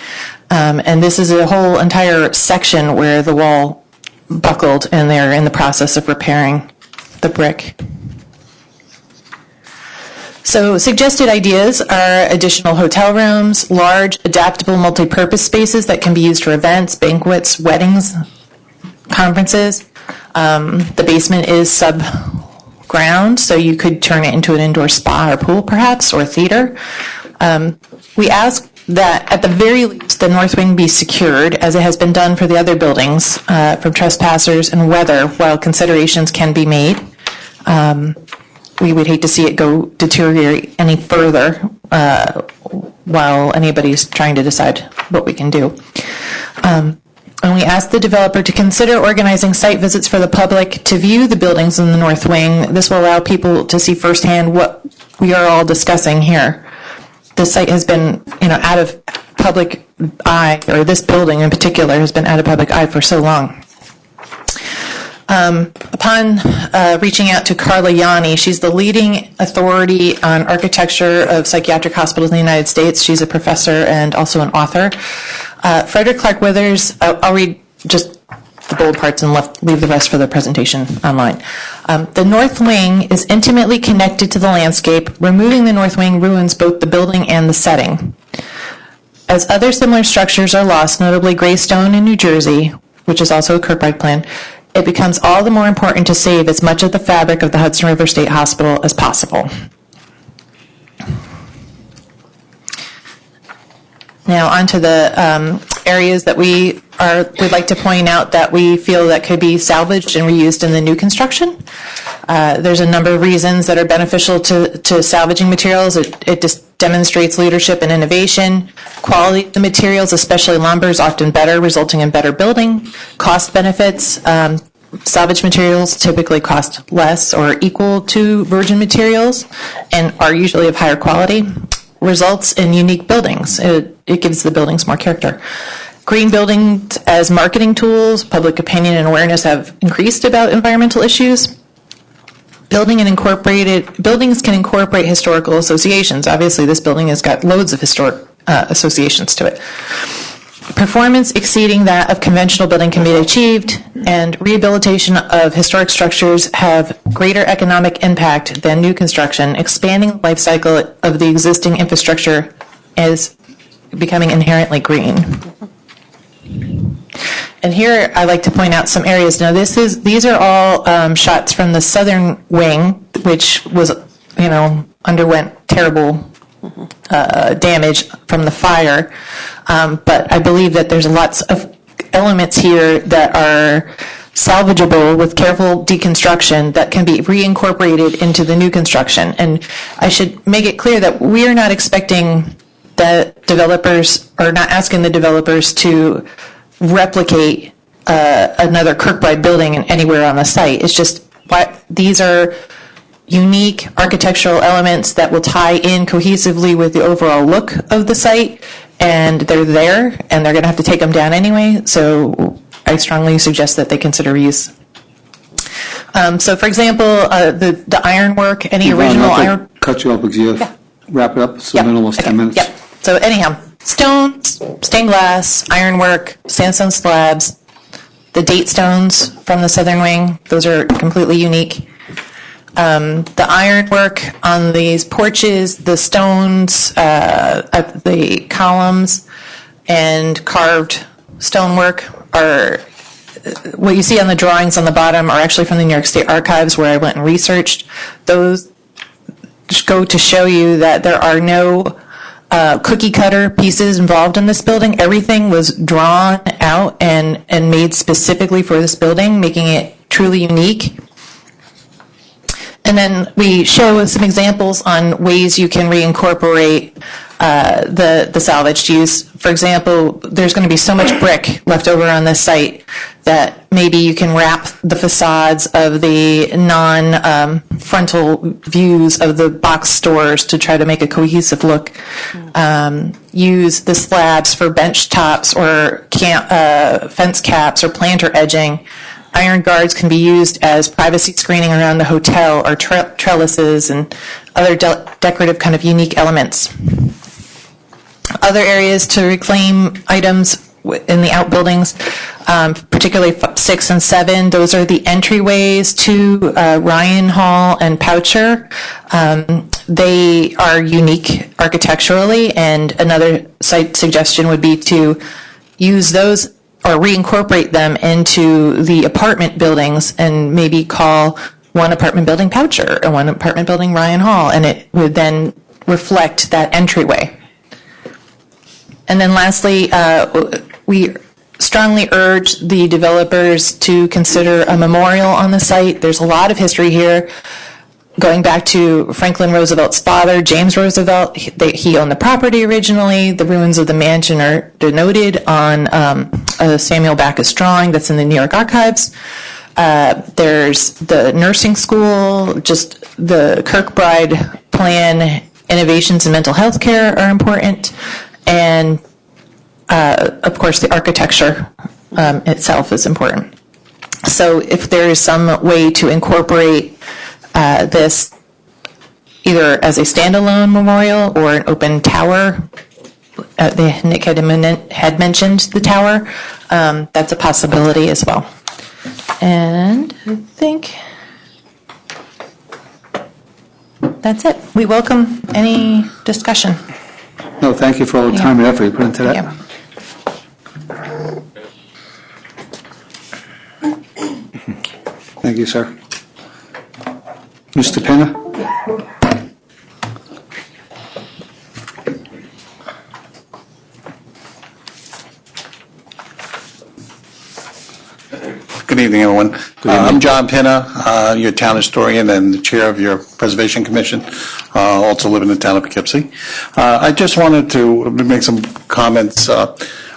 And this is a whole entire section where the wall buckled and they're in the process of repairing the brick. So suggested ideas are additional hotel rooms, large adaptable multi-purpose spaces that can be used for events, banquets, weddings, conferences. The basement is sub-ground, so you could turn it into an indoor spa or pool perhaps, or theater. We ask that at the very least the north wing be secured, as it has been done for the other buildings, from trespassers and weather, while considerations can be made. We would hate to see it go deteriorate any further while anybody's trying to decide what we can do. And we ask the developer to consider organizing site visits for the public to view the buildings in the north wing. This will allow people to see firsthand what we are all discussing here. The site has been, out of public eye, or this building in particular has been out of public eye for so long. Upon reaching out to Carla Yanni, she's the leading authority on architecture of psychiatric hospitals in the United States. She's a professor and also an author. Frederick Clark Withers, I'll read just the bold parts and leave the rest for the presentation online. The north wing is intimately connected to the landscape. Removing the north wing ruins both the building and the setting. As other similar structures are lost, notably Greystone in New Jersey, which is also a Kirkbride plan, it becomes all the more important to save as much of the fabric of the Hudson River State Hospital as possible. Now onto the areas that we'd like to point out that we feel that could be salvaged and reused in the new construction. There's a number of reasons that are beneficial to salvaging materials. It just demonstrates leadership and innovation. Quality of the materials, especially lumber, is often better, resulting in better building. Cost benefits. Salvage materials typically cost less or equal to virgin materials and are usually of higher quality. Results in unique buildings. It gives the buildings more character. Green buildings as marketing tools, public opinion and awareness have increased about environmental issues. Buildings can incorporate historical associations. Obviously, this building has got loads of historic associations to it. Performance exceeding that of conventional building can be achieved, and rehabilitation of historic structures have greater economic impact than new construction. Expanding the life cycle of the existing infrastructure is becoming inherently green. And here I like to point out some areas. Now these are all shots from the southern wing, which was, underwent terrible damage from the fire. But I believe that there's lots of elements here that are salvageable with careful deconstruction that can be reincorporated into the new construction. And I should make it clear that we are not expecting that developers, or not asking the developers to replicate another Kirkbride building anywhere on the site. It's just these are unique architectural elements that will tie in cohesively with the overall look of the site, and they're there, and they're going to have to take them down anyway, so I strongly suggest that they consider reuse. So, for example, the ironwork, any Yvonne, original I'll iron... cut you off because you have wrap it up. It's been almost 10 minutes. Yep. So anyhow, stones, stained glass, ironwork, sandstone slabs, the date stones from the southern wing, those are completely unique. The ironwork on these porches, the stones, the columns, and carved stonework are what you see on the drawings on the bottom are actually from the New York State Archives, where I went and researched. Those just go to show you that there are no cookie cutter pieces involved in this building. Everything was drawn out and made specifically for this building, making it truly unique. And then we show some examples on ways you can reincorporate the salvaged use. For example, there's going to be so much brick left over on this site that maybe you can wrap the facades of the non-frontal views of the box stores to try to make a cohesive look. Use the slabs for bench tops or fence caps or planter edging. Iron guards can be used as privacy screening around the hotel or trellises and other decorative kind of unique elements. Other areas to reclaim items in the outbuildings, particularly 6 and 7, those are the entryways to Ryan Hall and Poucher. They are unique architecturally, and another site suggestion would be to use those or reincorporate them into the apartment buildings and maybe call one apartment building Poucher or one apartment building Ryan Hall, and it would then reflect that entryway. And then lastly, we strongly urge the developers to consider a memorial on the site. There's a lot of history here. Going back to Franklin Roosevelt's father, James Roosevelt, he owned the property originally. The ruins of the mansion are denoted on a Samuel Backus drawing that's in the New York Archives. There's the nursing school, just the Kirkbride plan, innovations in mental health care are important, and of course the architecture itself is important. So if there is some way to incorporate this either as a standalone memorial or an open tower, Nick had mentioned the tower, that's a possibility as well. And I think that's it. We welcome any discussion. No, thank you for all the time and effort you put into that. Yeah. Thank you, sir. Mr. Pena? Good evening, everyone. I'm John Pinna, your town historian and the chair of your Preservation Commission, also live in the town of Poughkeepsie. I just wanted to make some comments.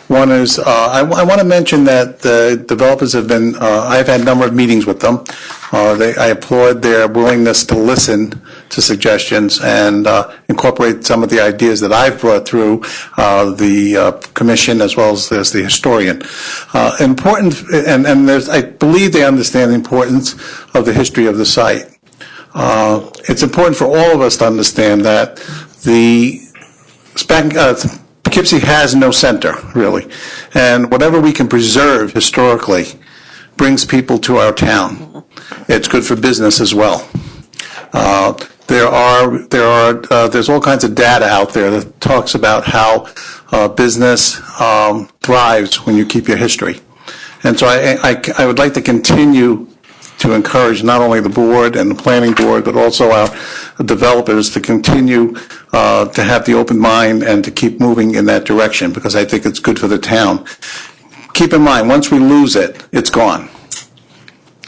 One is, I want to mention that the developers have been, I've had a number of meetings with them. I applaud their willingness to listen to suggestions and incorporate some of the ideas that I've brought through the commission as well as the historian. Important, and I believe they understand the importance of the history of the site. It's important for all of us to understand that Poughkeepsie has no center, really, and whatever we can preserve historically brings people to our town. It's good for business as well. There's all kinds of data out there that talks about how business thrives when you keep your history, and so I would like to continue to encourage not only the board and the planning board, but also our developers to continue to have the open mind and to keep moving in that direction, because I think it's good for the town. Keep in mind, once we lose it, it's gone.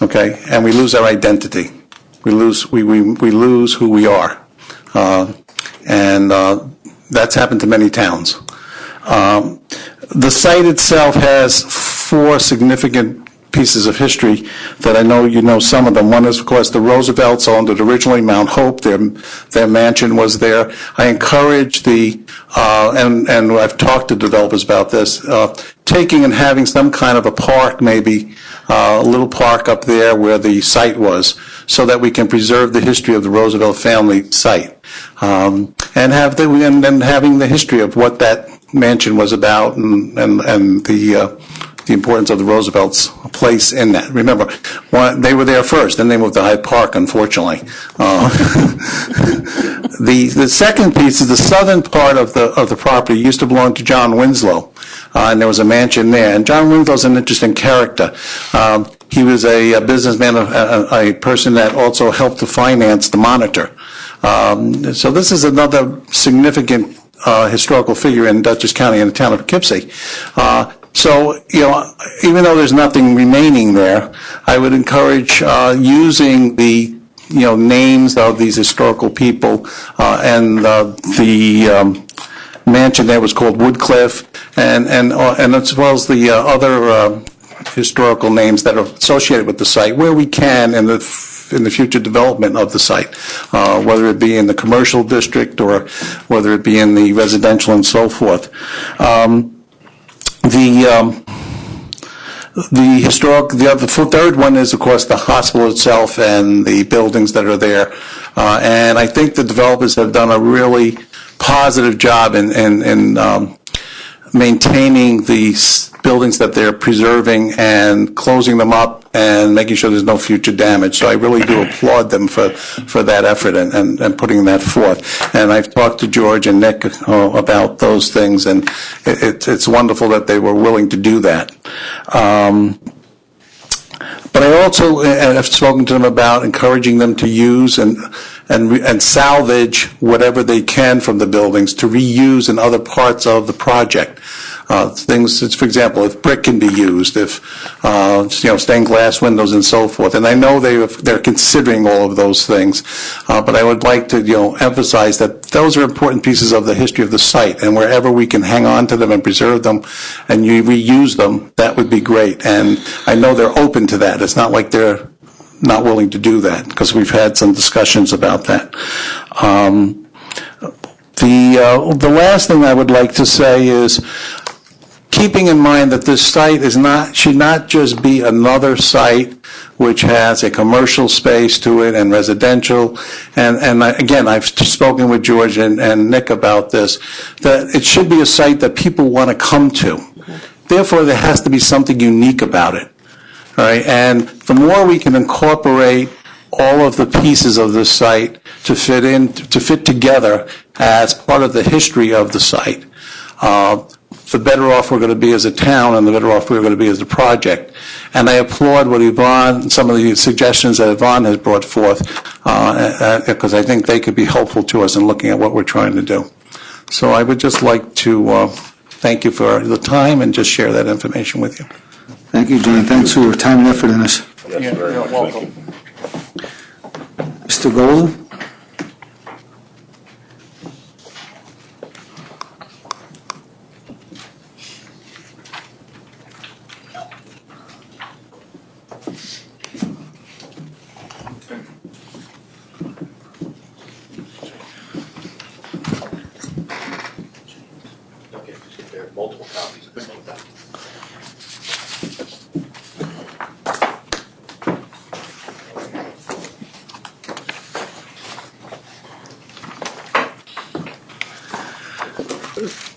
Okay, and we lose our identity. We lose who we are, and that's happened to many towns. The site itself has 4 significant pieces of history that I know you know some of them. One is, of course, the Roosevelts owned it originally, Mount Hope. Their mansion was there. I encourage and I've talked to developers about this, taking and having some kind of a park, maybe a little park up there where the site was, so that we can preserve the history of the Roosevelt family site, and having the history of what that mansion was about and the importance of the Roosevelt's place in that. Remember, they were there first, then they moved to Hyde Park, unfortunately. The second piece is the southern part of the property used to belong to John Winslow, and there was a mansion there. And John Winslow's an interesting character. He was a businessman, a person that also helped to finance the Monitor. So this is another significant historical figure in Dutchess County in the town of Poughkeepsie. So, even though there's nothing remaining there, I would encourage using the, names of these historical people, and the mansion there was called Woodcliff, and as well as the other historical names that are associated with the site, where we can in the future development of the site, whether it be in the commercial district or whether it be in the residential and so forth. The third one is, of course, the hospital itself and the buildings that are there. And I think the developers have done a really positive job in maintaining these buildings that they're preserving and closing them up and making sure there's no future damage. So I really do applaud them for that effort and putting that forth. And I've talked to George and Nick about those things, and it's wonderful that they were willing to do that. But I also have spoken to them about encouraging them to use and salvage whatever they can from the buildings to reuse in other parts of the project. Things, for example, if brick can be used, if stained glass windows and so forth. And I know they're considering all of those things, but I would like to emphasize that those are important pieces of the history of the site, and wherever we can hang on to them and preserve them and you reuse them, that would be great. And I know they're open to that. It's not like they're not willing to do that, because we've had some discussions about that. The last thing I would like to say is, keeping in mind that this site should not just be another site which has a commercial space to it and residential. And again, I've spoken with George and Nick about this, that it should be a site that people want to come to. Therefore, there has to be something unique about it. All right? And the more we can incorporate all of the pieces of this site to fit together as part of the history of the site, the better off we're going to be as a town, and the better off we're going to be as a project. And I applaud what Yvonne, some of the suggestions that Yvonne has brought forth, because I think they could be helpful to us in looking at what we're trying to do. So I would just like to thank you for the time and just share that information with you. Thank you, John. Thanks for your time and effort in this. Yes, very much. Welcome. Mr. Golden? There are multiple copies of this one.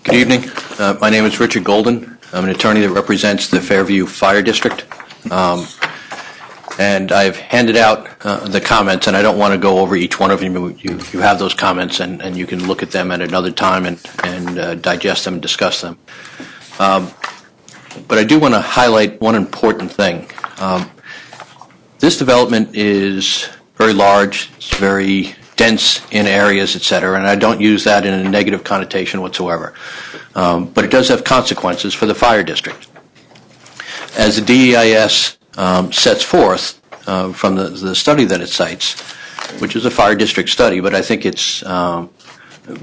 Good evening. My name is Richard Golden. I'm an attorney that represents the Fairview Fire District. And I've handed out the comments, and I don't want to go over each one of them. You have those comments, and you can look at them at another time and digest them and discuss them. But I do want to highlight one important thing. This development is very large, it's very dense in areas, et cetera, and I don't use that in a negative connotation whatsoever. But it does have consequences for the fire district. As the DEIS sets forth from the study that it cites, which is a fire district study, but I think it's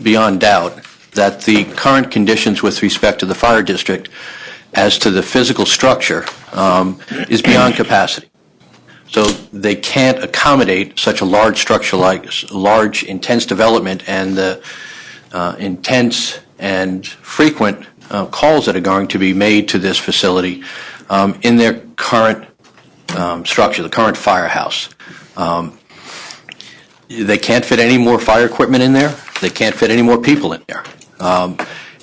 beyond doubt that the current conditions with respect to the fire district as to the physical structure is beyond capacity. So they can't accommodate such a large structure, like large, intense development, and the intense and frequent calls that are going to be made to this facility in their current structure, the current firehouse. They can't fit any more fire equipment in there. They can't fit any more people in there.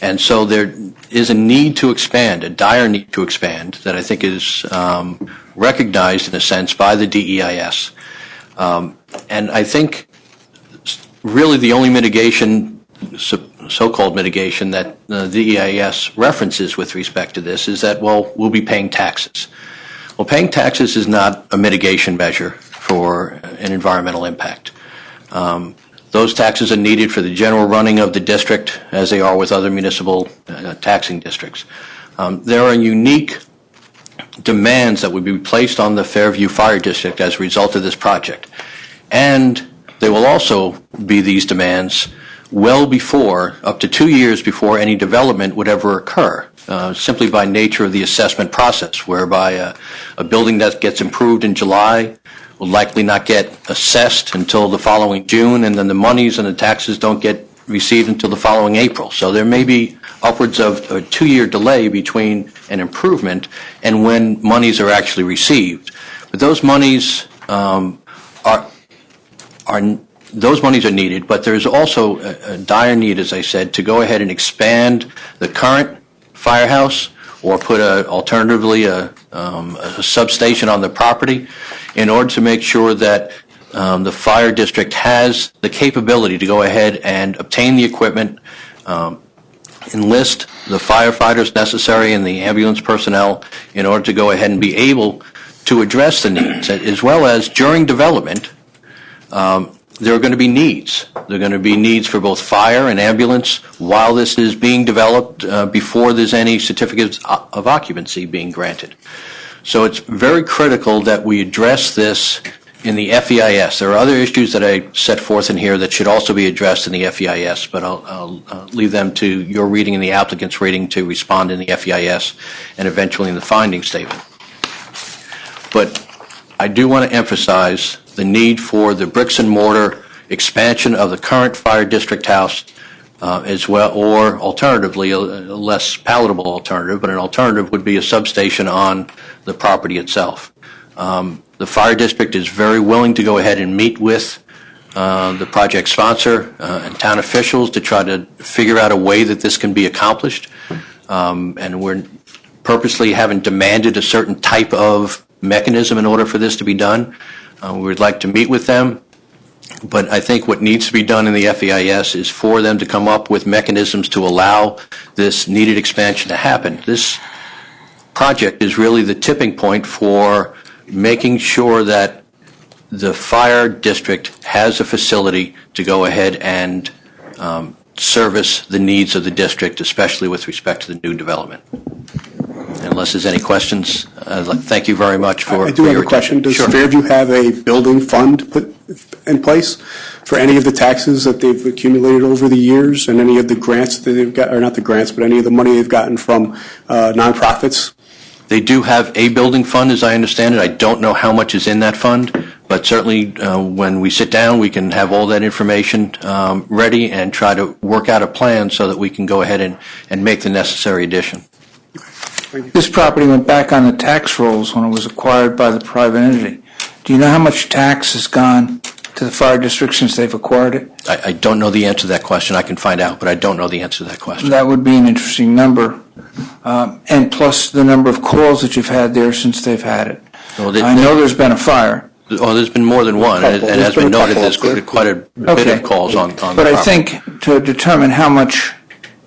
And so there is a need to expand, a dire need to expand, that I think is recognized in a sense by the DEIS. And I think really the only mitigation, so-called mitigation, that the DEIS references with respect to this is that, well, we'll be paying taxes. Well, paying taxes is not a mitigation measure for an environmental impact. Those taxes are needed for the general running of the district, as they are with other municipal taxing districts. There are unique demands that would be placed on the Fairview Fire District as a result of this project. And there will also be these demands well before, up to 2 years before any development would ever occur, simply by nature of the assessment process, whereby a building that gets improved in July will likely not get assessed until the following June, and then the monies and the taxes don't get received until the following April. So there may be upwards of a 2-year delay between an improvement and when monies are actually received. But those monies those monies are needed, but there's also a dire need, as I said, to go ahead and expand the current firehouse or put alternatively a substation on the property in order to make sure that the fire district has the capability to go ahead and obtain the equipment, enlist the firefighters necessary and the ambulance personnel in order to go ahead and be able to address the needs, as well as during development. There are going to be needs. There are going to be needs for both fire and ambulance while this is being developed before there's any certificates of occupancy being granted. So it's very critical that we address this in the FEIS. There are other issues that I set forth in here that should also be addressed in the FEIS, but I'll leave them to your reading and the applicant's reading to respond in the FEIS and eventually in the finding statement. But I do want to emphasize the need for the bricks and mortar expansion of the current fire district house as well, or alternatively, a less palatable alternative, but an alternative would be a substation on the property itself. The fire district is very willing to go ahead and meet with the project sponsor and town officials to try to figure out a way that this can be accomplished. And we're purposely haven't demanded a certain type of mechanism in order for this to be done. We would like to meet with them, but I think what needs to be done in the FEIS is for them to come up with mechanisms to allow this needed expansion to happen. This project is really the tipping point for making sure that the fire district has a facility to go ahead and service the needs of the district, especially with respect to the new development. Unless there's any questions, thank you very much for your I do have a question. Does Fairview have a building fund put in place for any of the taxes that they've accumulated over the years and any of the grants that they've got, or not the grants, but any of the money they've gotten from nonprofits? They do have a building fund, as I understand it. I don't know how much is in that fund, but certainly when we sit down, we can have all that information ready and try to work out a plan so that we can go ahead and make the necessary addition. This property went back on the tax rolls when it was acquired by the private entity. Do you know how much tax has gone to the fire district since they've acquired it? I don't know the answer to that question. I can find out, but I don't know the answer to that question. That would be an interesting number. And plus the number of calls that you've had there since they've had it. Well, I know there's been a fire. Oh, there's been more than one, and as we noted, there's quite a bit of calls on the property. But I think to determine how much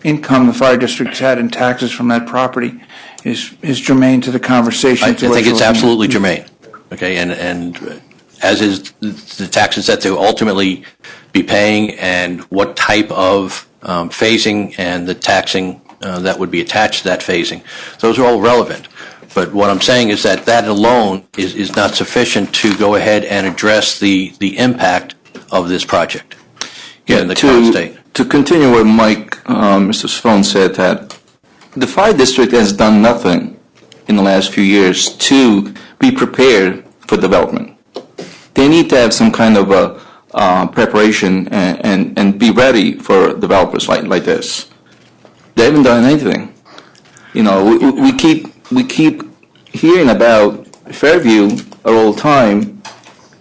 income the fire district's had in taxes from that property is germane to the conversation. I think it's absolutely germane. Okay, and as is the taxes that they'll ultimately be paying and what type of phasing and the taxing that would be attached to that phasing. Those are all relevant. But what I'm saying is that that alone is not sufficient to go ahead and address the impact of this project in the current state. To continue where Mr. Sphone said, that the fire district has done nothing in the last few years to be prepared for development. They need to have some kind of a preparation and be ready for developers like this. They haven't done anything. You know, we keep hearing about Fairview all the time,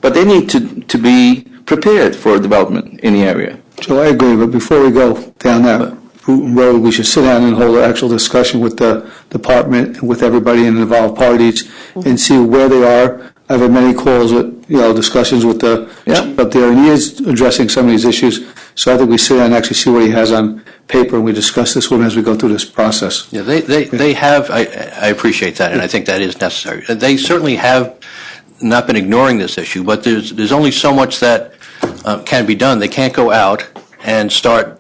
but they need to be prepared for development in the area. Joe, I agree, but before we go down that Hooten Road, we should sit down and hold an actual discussion with the department and with everybody and involved parties and see where they are. I've had many calls with, discussions with the chief up there, and he is addressing some of these issues. So I think we sit down and actually see what he has on paper, and we discuss this with him as we go through this process. Yeah, they have, I appreciate that, and I think that is necessary. They certainly have not been ignoring this issue, but there's only so much that can be done. They can't go out and start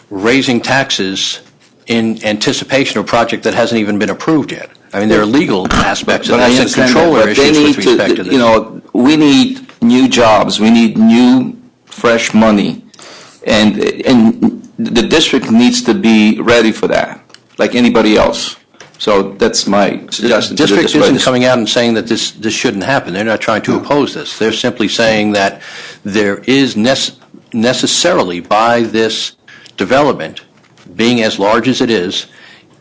raising taxes in anticipation of a project that hasn't even been approved yet. I mean, there are legal aspects of But I this and understand controller that, but they issues with need to, respect to this. we need new jobs, we need new, fresh money, and the district needs to be ready for that, like anybody else. So that's my suggestion. The district isn't coming out and saying that this shouldn't happen. They're not trying to oppose this. They're simply saying that there is necessarily, by this development, being as large as it is,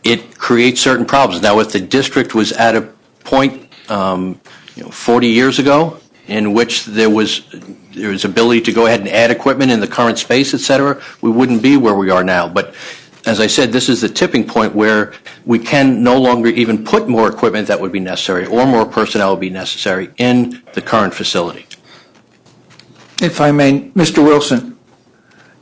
it creates certain problems. Now, if the district was at a point 40 years ago in which there was ability to go ahead and add equipment in the current space, et cetera, we wouldn't be where we are now. But as I said, this is the tipping point where we can no longer even put more equipment that would be necessary or more personnel would be necessary in the current facility. If I may, Mr. Wilson,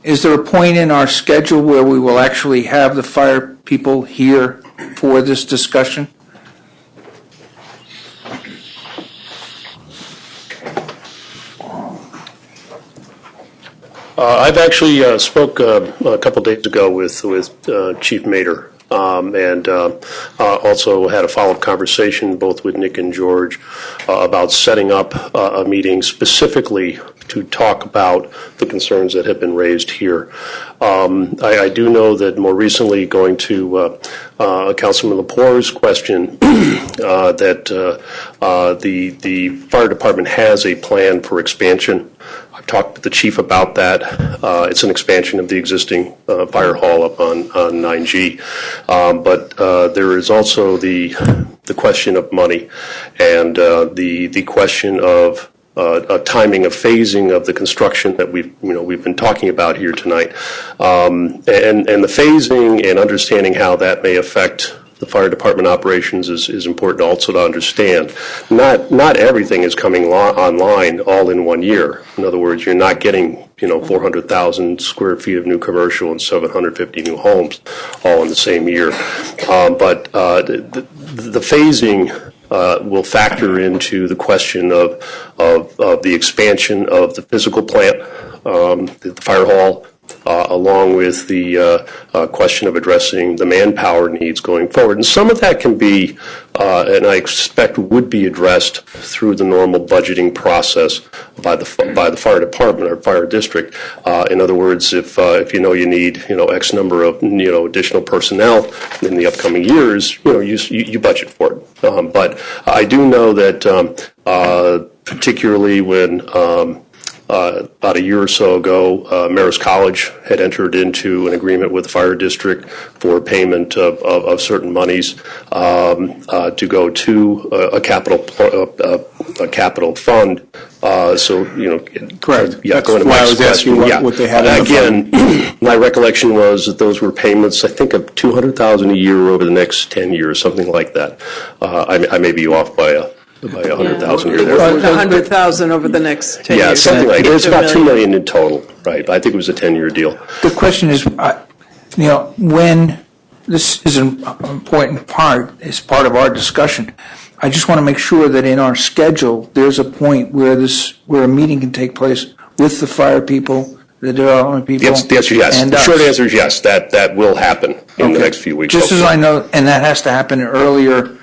is there a point in our schedule where we will actually have the fire people here for this discussion? I've actually spoke a couple days ago with Chief Mater, and also had a follow-up conversation both with Nick and George about setting up a meeting specifically to talk about the concerns that have been raised here. I do know that more recently, going to Councilman Lepore's question, that the fire department has a plan for expansion. I've talked with the chief about that. It's an expansion of the existing fire hall up on 9G. But there is also the question of money and the question of a timing of phasing of the construction that we've been talking about here tonight, and the phasing and understanding how that may affect the fire department operations is important also to understand. Not everything is coming online all in 1 year. In other words, you're not getting 400,000 square feet of new commercial and 750 new homes all in the same year. But the phasing will factor into the question of the expansion of the physical plant, the fire hall, along with the question of addressing the manpower needs going forward. And some of that can be, and I expect would be addressed through the normal budgeting process by the fire department or fire district. In other words, if you need X number of additional personnel in the upcoming years, you budget for it. But I do know that particularly when about a year or so ago, Marist College had entered into an agreement with the fire district for payment of certain monies to go to a capital fund. Correct. Yeah, That's going to why I Mike's was asking question. what they had in the Again, my recollection was that those were payments, I think, of $200,000 a year over the next 10 years, something like that. I may be off by 100,000 a year there. 100,000 over the next 10 years. Yeah, something like that. It's about $2 $2 million in total, right? I think it was a 10-year deal. The question is, when this is an important part, is part of our discussion, I just want to make sure that in our schedule, there's a point where a meeting can take place with the fire people, the development people. The answer is yes. And The short answer is yes. That will happen in the next few weeks. Just as I know, and that has to happen earlier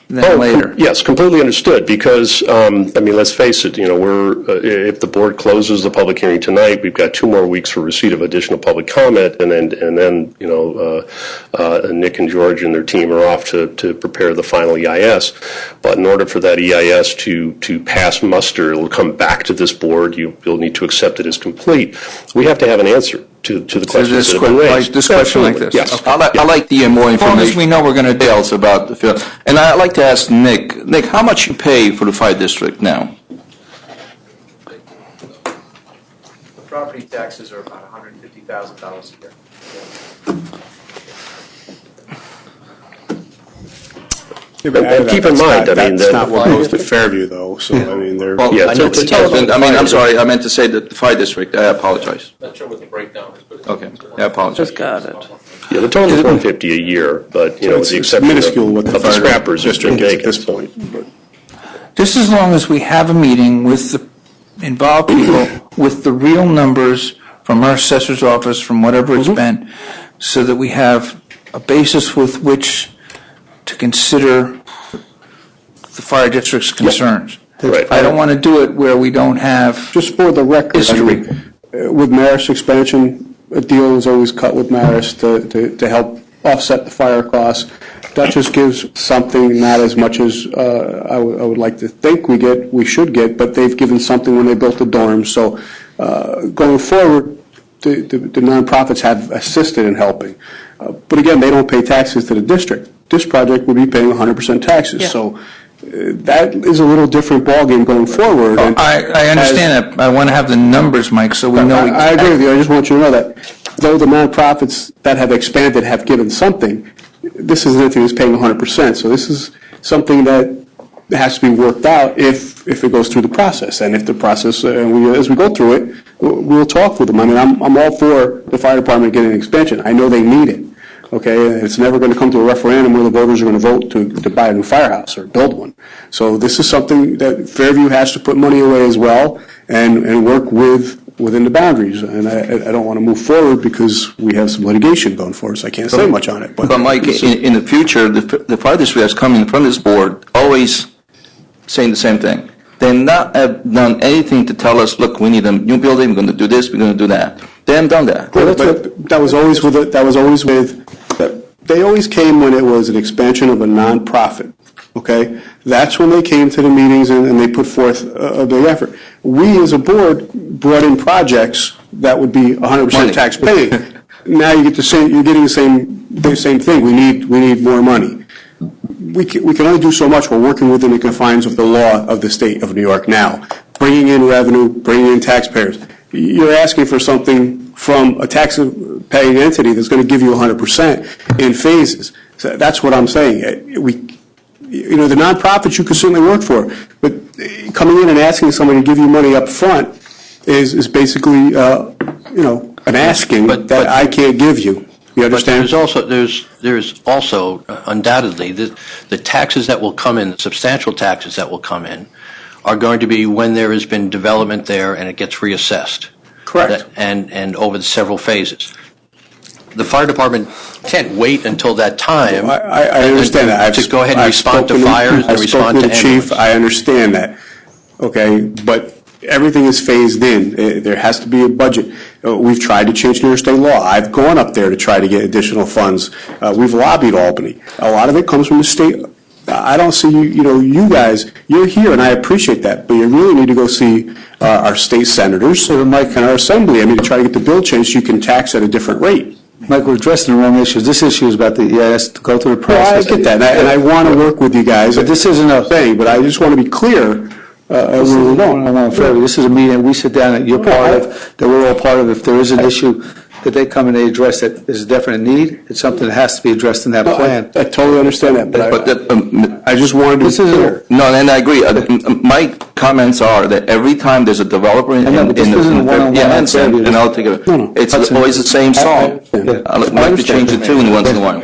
than later. Yes, completely understood, because, let's face it, if the board closes the public hearing tonight, we've got 2 more weeks for receipt of additional public comment, and then Nick and George and their team are off to prepare the final EIS. But in order for that EIS to pass muster, it will come back to this board. You'll need to accept it as complete. We have to have an answer to the questions that have been raised. This question like this. Yes. I like to hear more information. As long as we know we're going to do. Details about the field. And I'd like to ask Nick. Nick, how much you pay for the fire district now? The property taxes are about $150,000 a year. Yeah, but And keep in that's mind, not- I mean, that's that- not what goes to Fairview, though, so, I mean, they're. Well, Yeah, I so know it's- it doesn't, I mean, I'm sorry, I meant to say that the fire district, I apologize. Not sure what the breakdown is, but Okay, I apologize. Just got it. Yeah, the total is 150 a year, but, you know, with It's the it's exception minuscule what of the the fire scrappers, it's been district is at vacant. this point. But Just as long as we have a meeting with the involved people, with the real numbers from our assessor's office, from whatever it's been, so that we have a basis with which to consider the fire district's concerns. Right. I don't want to do it where we don't have, Just for the record, I History. mean, with Marist expansion, a deal is always cut with Marist to help offset the fire costs. That just gives something, not as much as I would like to think we should get, but they've given something when they built the dorms. So going forward, the nonprofits have assisted in helping. But again, they don't pay taxes to the district. This project would be paying 100% taxes. Yeah. So that is a little different ballgame going forward. And I understand that. I want to have the numbers, Mike, so we know. I agree with you. I just want you to know that though the nonprofits that have expanded have given something, this isn't anything that's paying 100%. So this is something that has to be worked out if it goes through the process. And if the process, as we go through it, we'll talk with them. I mean, I'm all for the fire department getting an expansion. I know they need it. Okay, it's never going to come to a referendum where the voters are going to vote to buy a new firehouse or build one. So this is something that Fairview has to put money away as well and work within the boundaries. And I don't want to move forward because we have some litigation going forward, so I can't say much on it. But Mike, in the future, the fire district has come in front of this board always saying the same thing. They've not have done anything to tell us, look, we need a new building, we're going to do this, we're going to do that. They haven't done that. Well, that was always they always came when it was an expansion of a nonprofit, okay? That's when they came to the meetings and they put forth a big effort. We, as a board, brought in projects that would be 100% Money. tax-paying. Now you're getting the same thing. We need more money. We can only do so much. We're working within the confines of the law of the state of New York now, bringing in revenue, bringing in taxpayers. You're asking for something from a tax-paying entity that's going to give you 100% in phases. So that's what I'm saying. The nonprofits you can certainly work for, but coming in and asking somebody to give you money up front is basically, an asking that I can't give you. You understand? There's also undoubtedly the taxes that will come in, the substantial taxes that will come in, are going to be when there has been development there and it gets reassessed. Correct. And over the several phases. The fire department can't wait until that time. I understand that. To go ahead and respond to fires and respond to I've spoken to the chief. ambulance. I understand that. Okay, but everything is phased in. There has to be a budget. We've tried to change New York state law. I've gone up there to try to get additional funds. We've lobbied Albany. A lot of it comes from the state. I don't see you guys, you're here and I appreciate that, but you really need to go see our state senators and our assembly. I mean, to try to get the bill changed so you can tax at a different rate. Mike, we're addressing the wrong issues. This issue is about the EIS to go through the Well, I process. get that, and I want to work with you guys. But this isn't a thing, but I just want to be clear. This is a meeting we sit down that you're part of, that we're all part of. If there is an issue that they come and they address that is a definite need, it's something that has to be addressed in that plan. I totally understand that, but I just wanted to be clear. No, and I agree. My comments are that every time there's a developer in know, but this isn't a one-on-one yeah, I understand, answer. and I'll take it. No. It's always the same song. understand. I'd like to change the tune once in a while.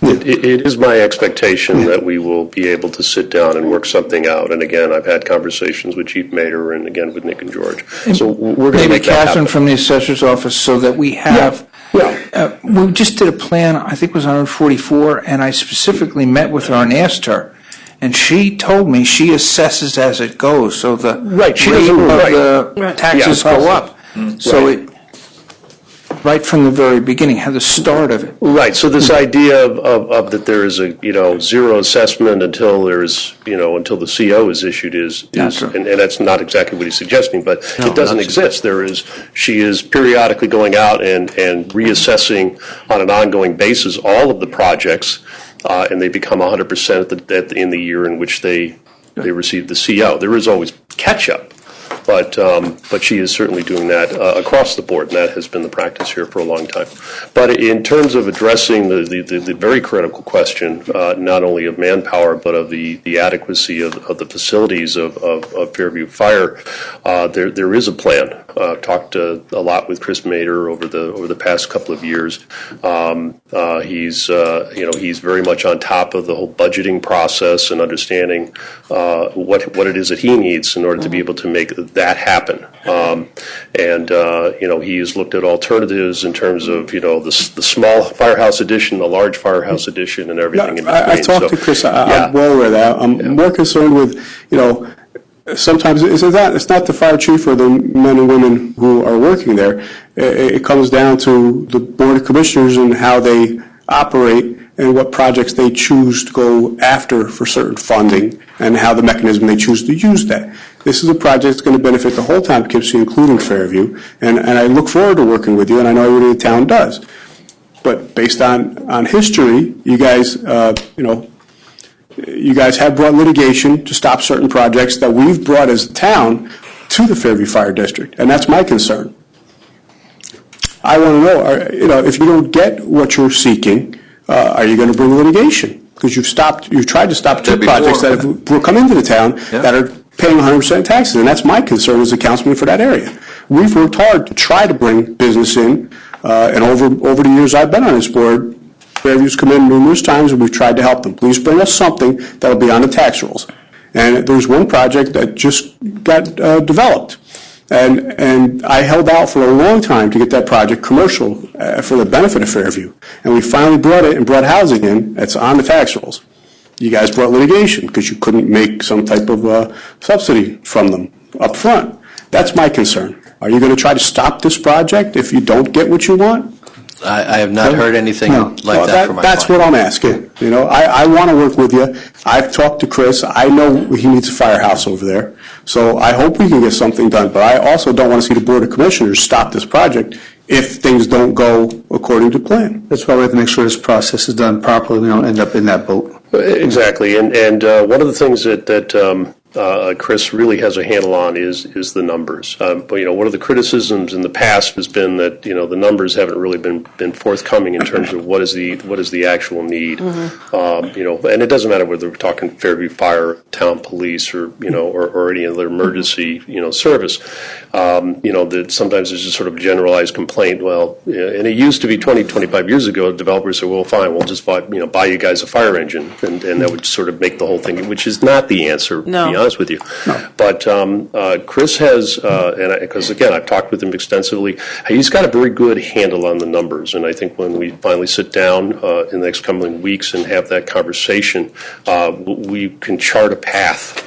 It is my expectation that we will be able to sit down and work something out. And again, I've had conversations with Chief Mater and again with Nick and George. So we're going to Maybe make that happen. Catherine from the assessor's office, so that we have, we just did a plan, I think it was 144, and I specifically met with her and asked her, and she told me she assesses as it goes, so the rate of the taxes go up. So it, right from the very beginning, had the start of it. Right, so this idea of that there is a, zero assessment until there's, until the CO is issued is and that's not exactly what he's suggesting, but it doesn't exist. She is periodically going out and reassessing on an ongoing basis all of the projects, and they become 100% in the year in which they receive the CO. There is always catch-up, but she is certainly doing that across the board, and that has been the practice here for a long time. But in terms of addressing the very critical question, not only of manpower, but of the adequacy of the facilities of Fairview Fire, there is a plan. I've talked a lot with Chris Mader over the past couple of years. He's very much on top of the whole budgeting process and understanding what it is that he needs in order to be able to make that happen. He has looked at alternatives in terms of the small firehouse addition, the large firehouse addition, and everything in between. I talked to Chris. I'm well aware of that. I'm more concerned with sometimes it's not the fire chief or the men and women who are working there. It comes down to the Board of Commissioners and how they operate and what projects they choose to go after for certain funding and how the mechanism they choose to use that. This is a project that's going to benefit the whole town of Poughkeepsie, including Fairview, and I look forward to working with you, and I know everybody in the town does. But based on history, you guys, you guys have brought litigation to stop certain projects that we've brought as a town to the Fairview Fire District, and that's my concern. I want to know, if you don't get what you're seeking, are you going to bring litigation? Because you've tried to stop two projects that have come into the town that are paying 100% taxes, and that's my concern as a councilman for that area. We've worked hard to try to bring business in, and over the years I've been on this board, Fairview's come in numerous times and we've tried to help them. Please bring us something that'll be on the tax rolls. And there's one project that just got developed. And I held out for a long time to get that project commercial for the benefit of Fairview. And we finally brought it and brought housing in that's on the tax rolls. You guys brought litigation because you couldn't make some type of subsidy from them up front. That's my concern. Are you going to try to stop this project if you don't get what you want? I have not heard anything like that from my That's what I'm asking. I want to work with you. I've talked to Chris. I know he needs a firehouse over there. So I hope we can get something done. But I also don't want to see the Board of Commissioners stop this project if things don't go according to plan. That's why we have to make sure this process is done properly. We don't end up in that boat. Exactly. And one of the things that Chris really has a handle on is the numbers. But one of the criticisms in the past has been that the numbers haven't really been forthcoming in terms of what is the actual need. And it doesn't matter whether we're talking Fairview Fire, Town Police, or any other emergency service. That sometimes there's just sort of generalized complaint. Well, and it used to be 25 years ago, developers said, well, fine, we'll just buy you guys a fire engine, and that would sort of make the whole thing, which is not the answer. No. To be honest with you. No. But Chris has, because again, I've talked with him extensively, he's got a very good handle on the numbers. And I think when we finally sit down in the next coming weeks and have that conversation, we can chart a path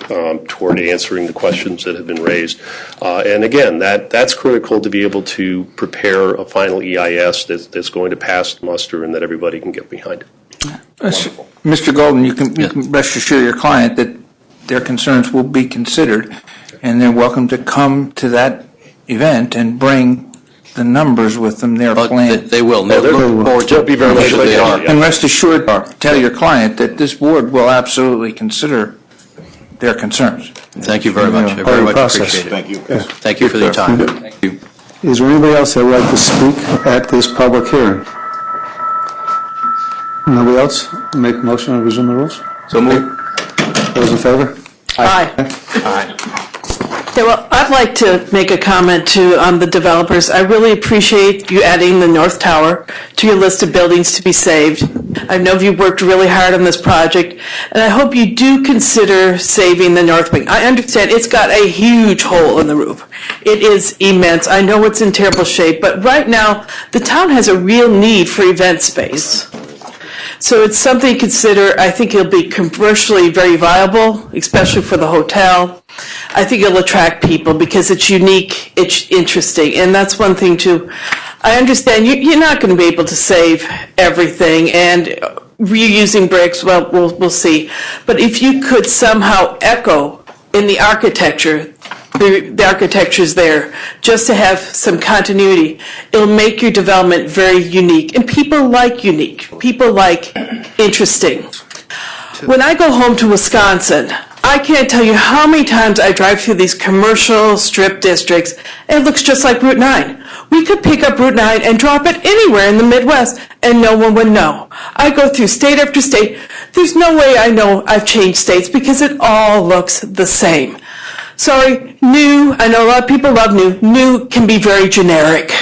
toward answering the questions that have been raised. And again, that's critical to be able to prepare a final EIS that's going to pass the muster and that everybody can get behind it. Mr. Golden, you can rest assured your client that their concerns will be considered, and they're welcome to come to that event and bring the numbers with them, their plan. They will. They'll be very much they are. And rest assured, tell your client that this board will absolutely consider their concerns. Thank you very much. I very much appreciate it. Thank you. Thank you for the time. Thank you. Is there anybody else that would like to speak at this public hearing? Nobody else? Make a motion to resume the rules? So move. Those in favor? Aye. Yeah, well, I'd like to make a comment too on the developers. I really appreciate you adding the North Tower to your list of buildings to be saved. I know you've worked really hard on this project, and I hope you do consider saving the North Wing. I understand it's got a huge hole in the roof. It is immense. I know it's in terrible shape, but right now the town has a real need for event space. So it's something to consider. I think it'll be commercially very viable, especially for the hotel. I think it'll attract people because it's unique, it's interesting, and that's one thing too. I understand you're not going to be able to save everything, and reusing bricks, well, we'll see. But if you could somehow echo in the architecture, the architecture's there, just to have some continuity, it'll make your development very unique. And people like unique. People like interesting. When I go home to Wisconsin, I can't tell you how many times I drive through these commercial strip districts, and it looks just like Route 9. We could pick up Route 9 and drop it anywhere in the Midwest, and no one would know. I go through state after state. There's no way I know I've changed states because it all looks the same. Sorry, new, I know a lot of people love new. New can be very generic.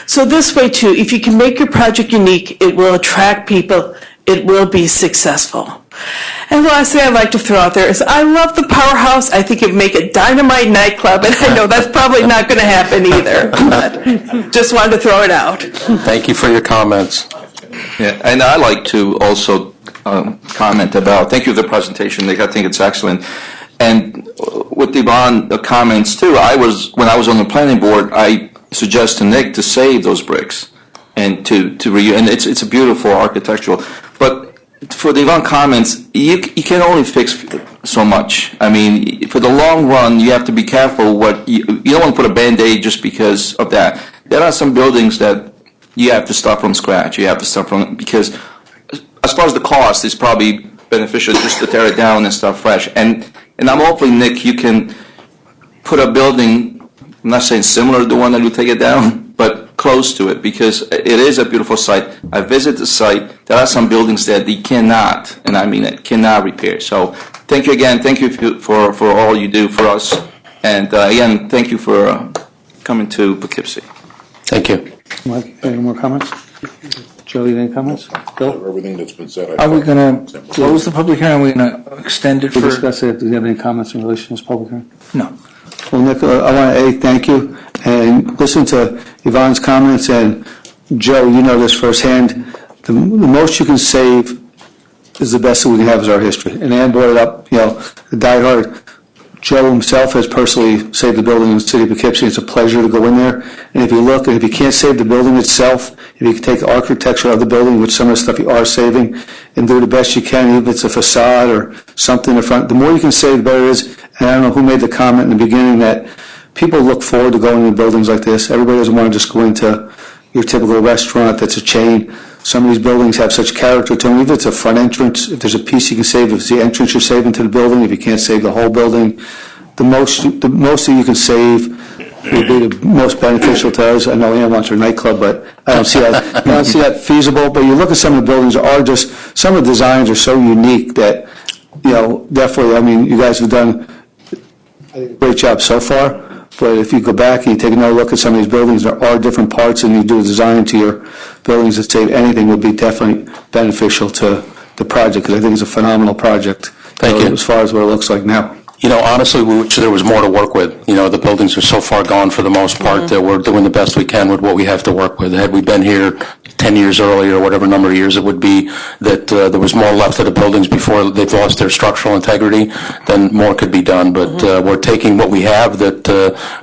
So this way too, if you can make your project unique, it will attract people, it will be successful. And the last thing I'd like to throw out there is I love the Powerhouse. I think it would make a dynamite nightclub, and I know that's probably not going to happen either. But just wanted to throw it out. Thank you for your comments. Yeah, and I like to also comment about, thank you for the presentation, Nick, I think it's excellent. And with Yvonne, the comments too, when I was on the planning board, I suggest to Nick to save those bricks and and it's a beautiful architectural. But for the Yvonne comments, you can only fix so much. I mean, for the long run, you have to be careful you don't want to put a Band-Aid just because of that. There are some buildings that you have to start from scratch. You have to start from, because as far as the cost, it's probably beneficial just to tear it down and start fresh. And I'm hoping, Nick, you can put a building, I'm not saying similar to the one that you take it down, but close to it, because it is a beautiful site. I visited the site. There are some buildings that you cannot, and I mean it, cannot repair. So thank you again. Thank you for all you do for us. And again, thank you for coming to Poughkeepsie. Thank you. Mike, any more comments? Joey, any comments? Bill? Everything that's been said. Are we going to close the public hearing? Are we going to extend it We'll for? discuss it. Do you have any comments in relation to this public hearing? No. Well, Nick, I want to, thank you, and listen to Yvonne's comments, and Joe, you know this firsthand, the most you can save is the best that we can have is our history. And Ann brought it up, the diehard. Joe himself has personally saved the building in the city of Poughkeepsie. It's a pleasure to go in there. And if you look, and if you can't save the building itself, if you can take the architecture of the building, which some of the stuff you are saving, and do the best you can, even if it's a facade or something in the front, the more you can save, the better it is. And I don't know who made the comment in the beginning that people look forward to going into buildings like this. Everybody doesn't want to just go into your typical restaurant that's a chain. Some of these buildings have such character to them. Even if it's a front entrance, if there's a piece you can save, if it's the entrance you're saving to the building, if you can't save the whole building, the most that you can save would be the most beneficial to us. I know Ann wants her nightclub, but I don't see that feasible. But you look at some of the buildings some of the designs are so unique that, definitely, I mean, you guys have done a great job so far. But if you go back and you take another look at some of these buildings, there are different parts, and you do a design to your buildings that save anything would be definitely beneficial to the project, because I think it's a phenomenal project. Thank you. As far as what it looks like now. Honestly, we wish there was more to work with. The buildings are so far gone for the most part that we're doing the best we can with what we have to work with. Had we been here 10 years earlier, or whatever number of years it would be, that there was more left of the buildings before they've lost their structural integrity, then more could be done. But we're taking what we have that,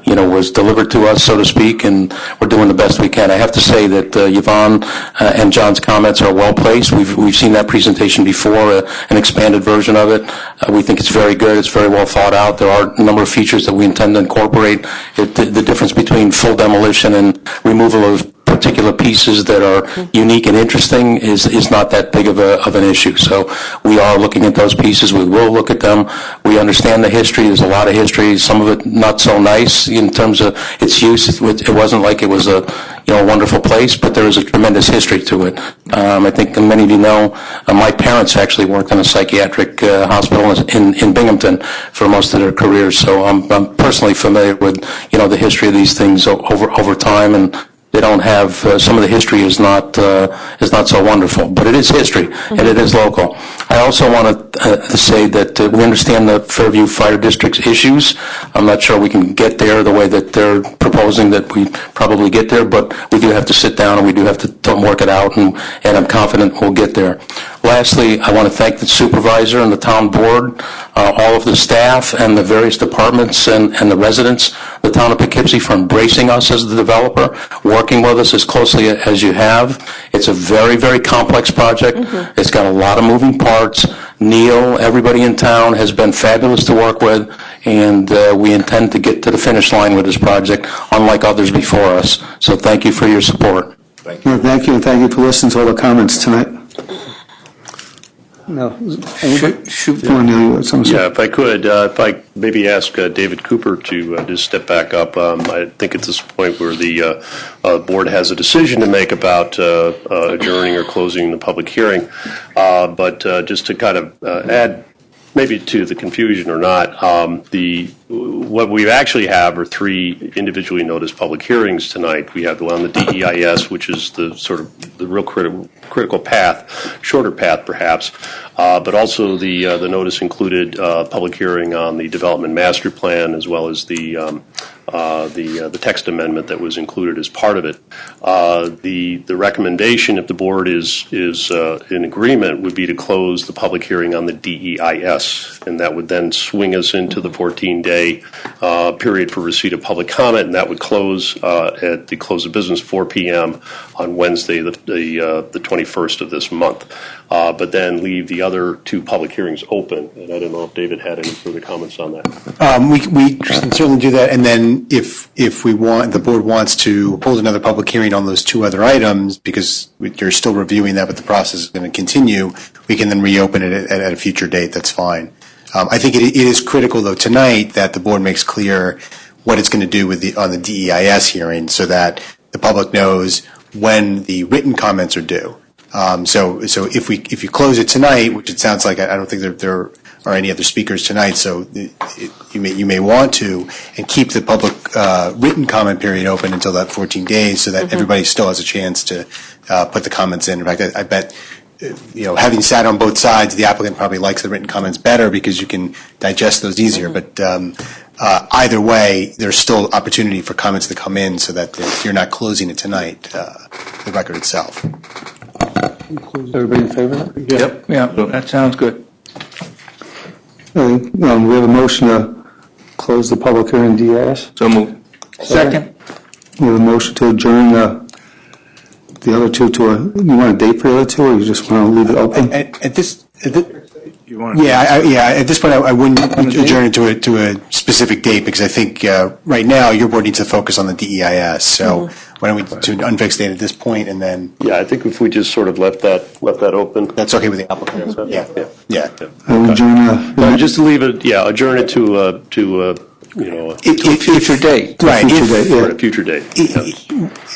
was delivered to us, so to speak, and we're doing the best we can. I have to say that Yvonne and John's comments are well placed. We've seen that presentation before, an expanded version of it. We think it's very good. It's very well thought out. There are a number of features that we intend to incorporate. The difference between full demolition and removal of particular pieces that are unique and interesting is not that big of an issue. So we are looking at those pieces. We will look at them. We understand the history. There's a lot of history. Some of it not so nice in terms of its use. It wasn't like it was a wonderful place, but there is a tremendous history to it. I think many of you know my parents actually worked in a psychiatric hospital in Binghamton for most of their careers. So I'm personally familiar with the history of these things over time, and they don't have some of the history is not so wonderful, but it is history and it is local. I also want to say that we understand the Fairview Fire District's issues. I'm not sure we can get there the way that they're proposing that we probably get there, but we do have to sit down and we do have to work it out, and I'm confident we'll get there. Lastly, I want to thank the supervisor and the town board, all of the staff and the various departments and the residents, the town of Poughkeepsie, for embracing us as the developer, working with us as closely as you have. It's a very, very complex project. It's got a lot of moving parts. Neil, everybody in town has been fabulous to work with, and we intend to get to the finish line with this project, unlike others before us. So thank you for your support. Thank you, and thank you for listening to all the comments tonight. No. Shoot. Come on, Neil, you had something to say? Yeah, if I could, if I maybe ask David Cooper to just step back up. I think at this point where the board has a decision to make about adjourning or closing the public hearing, but just to kind of add maybe to the confusion or not, what we actually have are 3 individually noticed public hearings tonight. We have the one on the DEIS, which is the sort of the real critical path, shorter path perhaps, but also the notice included public hearing on the development master plan as well as the text amendment that was included as part of it. The recommendation, if the board is in agreement, would be to close the public hearing on the DEIS, and that would then swing us into the 14-day period for receipt of public comment, and that would close at the close of business 4 p.m. on Wednesday, the 21st of this month. But then leave the other 2 public hearings open, and I don't know if David had any further comments on that. We can certainly do that, and then if the board wants to hold another public hearing on those 2 other items, because you're still reviewing that, but the process is going to continue, we can then reopen it at a future date. That's fine. I think it is critical, though, tonight that the board makes clear what it's going to do on the DEIS hearing, so that the public knows when the written comments are due. So if you close it tonight, which it sounds like, I don't think there are any other speakers tonight, so you may want to, and keep the public written comment period open until that 14 days, so that everybody still has a chance to put the comments in. In fact, I bet, having sat on both sides, the applicant probably likes the written comments better because you can digest those easier. But either way, there's still opportunity for comments to come in, so that you're not closing it tonight, the record itself. Everybody in favor of that? Yep. Yeah, that sounds good. We have a motion to close the public hearing DEIS. So move. Second. We have a motion to adjourn the other 2 to you want a date for the other 2, or you just want to leave it open? At this point, I wouldn't adjourn it to a specific date, because I think right now your board needs to focus on the DEIS. So why don't we do an unfixed date at this point, and then Yeah, I think if we just sort of let that open. that's okay with the applicant. Yeah. Adjourn Just to leave it, adjourn it to If future date, right? for a future date.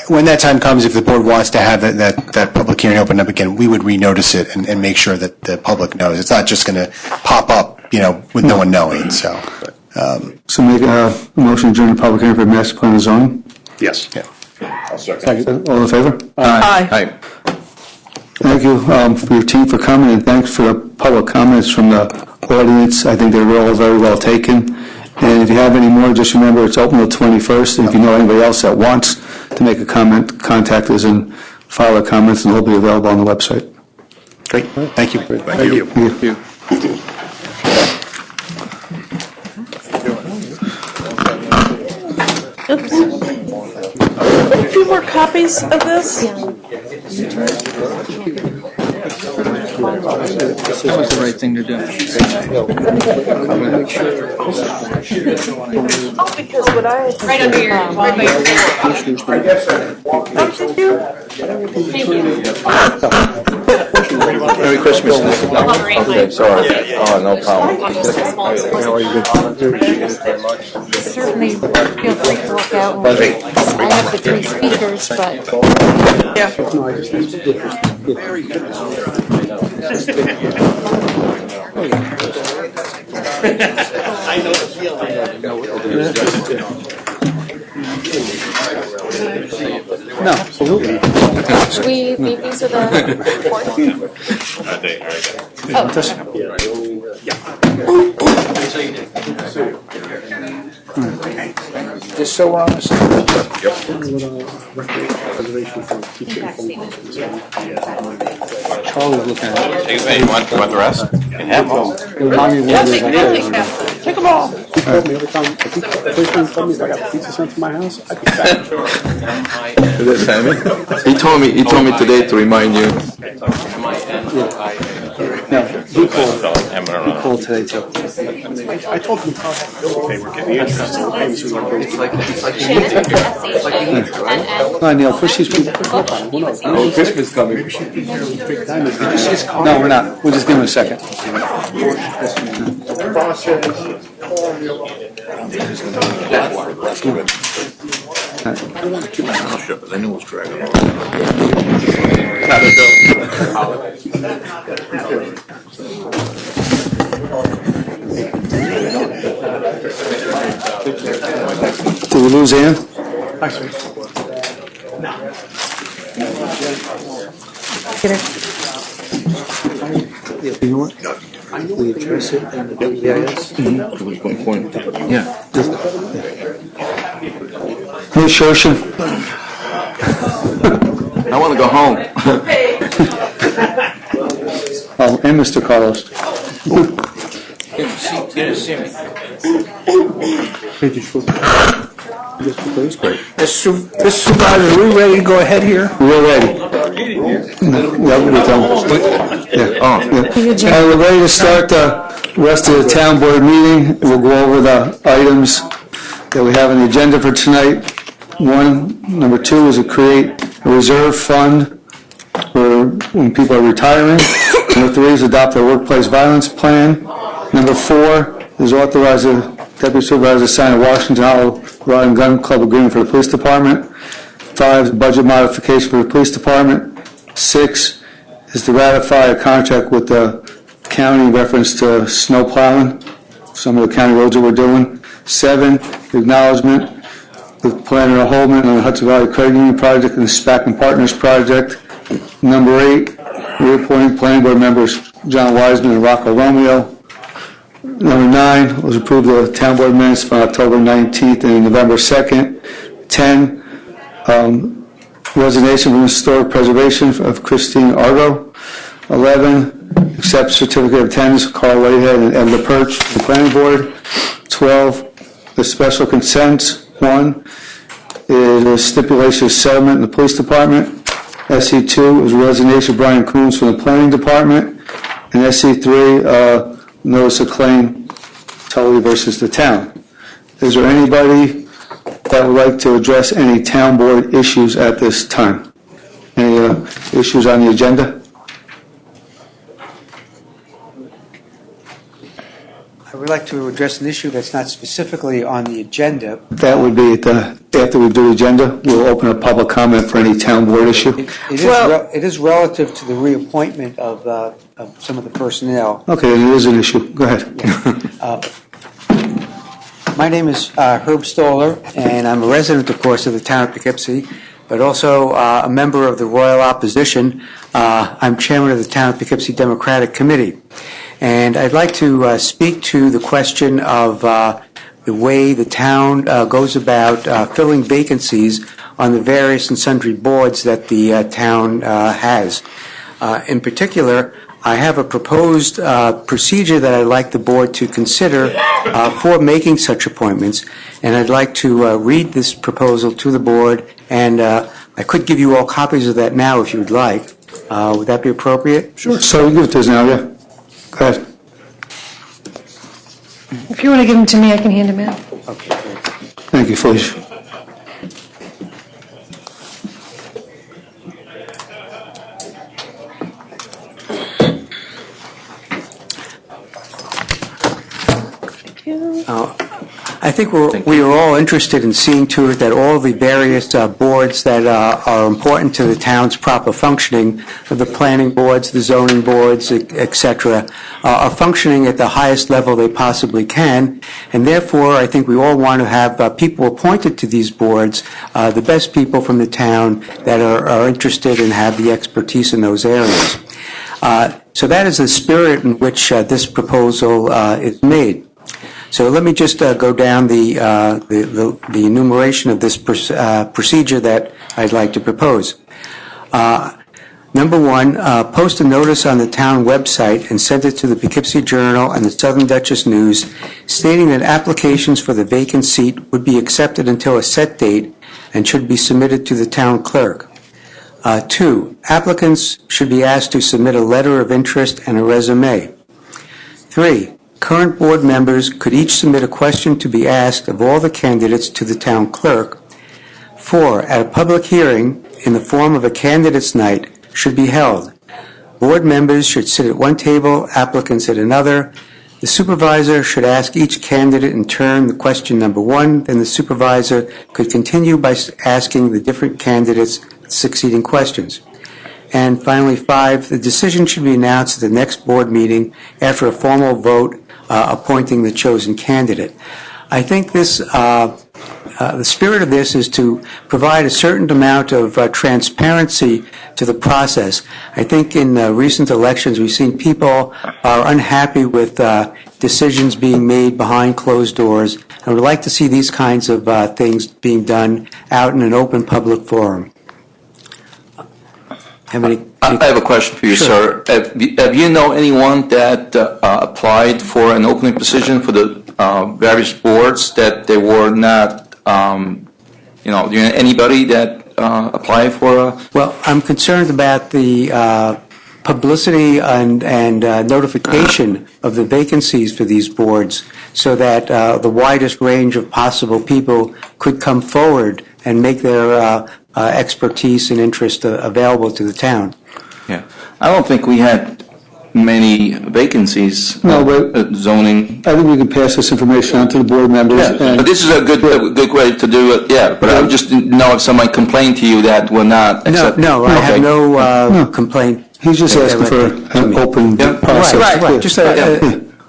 When that time comes, if the board wants to have that public hearing open up again, we would renotice it and make sure that the public knows. It's not just going to pop up, with no one knowing. So make a motion to adjourn the public hearing for master plan and zoning. Yes. Yeah. Second. All in favor? Aye. Thank you for your team for coming, and thanks for the public comments from the audience. I think they were all very well taken. And if you have any more, just remember it's open till 21st. And if you know anybody else that wants to make a comment, contact us and file their comments, and they'll be available on the website. Great. Thank you. Thank you. Thank you. A few more copies of this? That was the right thing to do. Oh, because what I... Right under your, right by your Oh, did you? Merry Christmas. Okay, sorry. Oh, no problem. Certainly feel free to look out. I have the 3 speakers, but Yeah. No, absolutely. should we leave these with the report? Just so we're on the same. Charlie's looking at it. You want the rest? You can have them. Take them all. Every time, I think the first time he told me I got pizza sent to my house, I'd be fat. Is that Sammy? He told me today to remind you. No. pulled today too. I told them how they were getting the interest. Come on, Neil, push these people. Christmas coming. No, we're not. We'll just give him a second. I don't want to keep my mouth shut, but I knew it was dragging on. Did we lose Ann? You know what? We address it in the EIS. Yeah. Hey, Shoshin. I want to go home. Oh, and Mr. Carlos. Good to see me. Mr. Supervisor, are we ready to go ahead here? We're ready. Yeah, we're done. Yeah. We're ready to start the rest of the town board meeting. We'll go over the items that we have on the agenda for tonight. Number 2 is to create a reserve fund for when people are retiring. Number 3 is adopt a workplace violence plan. Number 4 is authorize the deputy supervisor to sign a Washington Hollow Rod and Gun Club agreement for the police department. 5 is budget modification for the police department. 6 is to ratify a contract with the county in reference to snow plowing, some of the county roads that we're doing. 7, acknowledgement with Planner Holman on the Hudson Valley Credit Union project and the SPAC and Partners project. Number 8, reappointing planning board members John Wiseman and Rocco Romeo. Number 9 was approve the town board minutes from October 19th and November 2nd. 10, resignation from historic preservation of Christine Argo. 11, accept certificate of attendance of Carl Whitehead and Ed LaPerche from the planning board. 12, the special consents. 1 is a stipulation of settlement in the police department. SC2 is resignation of Brian Coons from the planning department. And SC3, notice of claim, Tully versus the town. Is there anybody that would like to address any town board issues at this time? Any issues on the agenda? I would like to address an issue that's not specifically on the agenda. That would be after we do the agenda. We'll open a public comment for any town board issue. It is relative to the reappointment of some of the personnel. Okay, it is an issue. Go ahead. My name is Herb Stoller, and I'm a resident, of course, of the town of Poughkeepsie, but also a member of the Royal Opposition. I'm chairman of the town of Poughkeepsie Democratic Committee. And I'd like to speak to the question of the way the town goes about filling vacancies on the various and sundry boards that the town has. In particular, I have a proposed procedure that I'd like the board to consider for making such appointments, and I'd like to read this proposal to the board, and I could give you all copies of that now if you would like. Would that be appropriate? Sure. So you give it to us now, yeah. Go ahead. If you want to give them to me, I can hand them out. Okay, great. Thank you, Felicia. I think we are all interested in seeing to it that all the various boards that are important to the town's proper functioning, the planning boards, the zoning boards, et cetera, are functioning at the highest level they possibly can. And therefore, I think we all want to have people appointed to these boards, the best people from the town that are interested and have the expertise in those areas. So that is the spirit in which this proposal is made. So let me just go down the enumeration of this procedure that I'd like to propose. Number 1, post a notice on the town website and send it to the Poughkeepsie Journal and the Southern Dutchess News stating that applications for the vacant seat would be accepted until a set date and should be submitted to the town clerk. 2, applicants should be asked to submit a letter of interest and a resume. 3, current board members could each submit a question to be asked of all the candidates to the town clerk. 4, at a public hearing in the form of a candidates' night should be held. Board members should sit at one table, applicants at another. The supervisor should ask each candidate in turn the question number 1, then the supervisor could continue by asking the different candidates succeeding questions. And finally, 5, the decision should be announced at the next board meeting after a formal vote appointing the chosen candidate. I think this, the spirit of this is to provide a certain amount of transparency to the process. I think in recent elections we've seen people are unhappy with decisions being made behind closed doors, and would like to see these kinds of things being done out in an open public forum. I have a question for you, Sure. sir. Have you know anyone that applied for an opening position for the various boards that they were not, do you know anybody that applied for a... Well, I'm concerned about the publicity and notification of the vacancies for these boards so that the widest range of possible people could come forward and make their expertise and interest available to the town. Yeah. I don't think we had many vacancies. No, but zoning. I think we can pass this information on to the board members. Yeah, but this is a good way to do it. Yeah, but I just didn't know if someone complained to you that we're not accepting. No, I have no complaint. He's just asking for an open process. Right. Just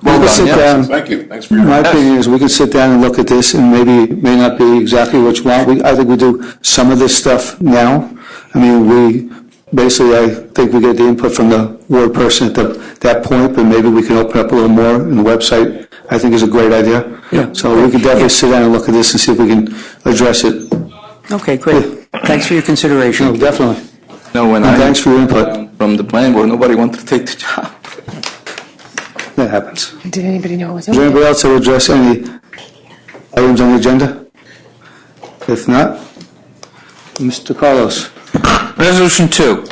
we can sit down. Thank you. Thanks for your. My opinion is we can sit down and look at this, and maybe it may not be exactly what you want. I think we do some of this stuff now. I mean, I think we get the input from the ward person at that point, but maybe we can open up a little more in the website. I think is a great idea. Yeah. So we can definitely sit down and look at this and see if we can address it. Okay, great. Thanks for your consideration. No, definitely. No, when And thanks for your input. From the planning board, nobody wanted to take the job. That happens. Did anybody know it was Is there anybody else that will address any items on the agenda? If not, Mr. Carlos. Resolution 2.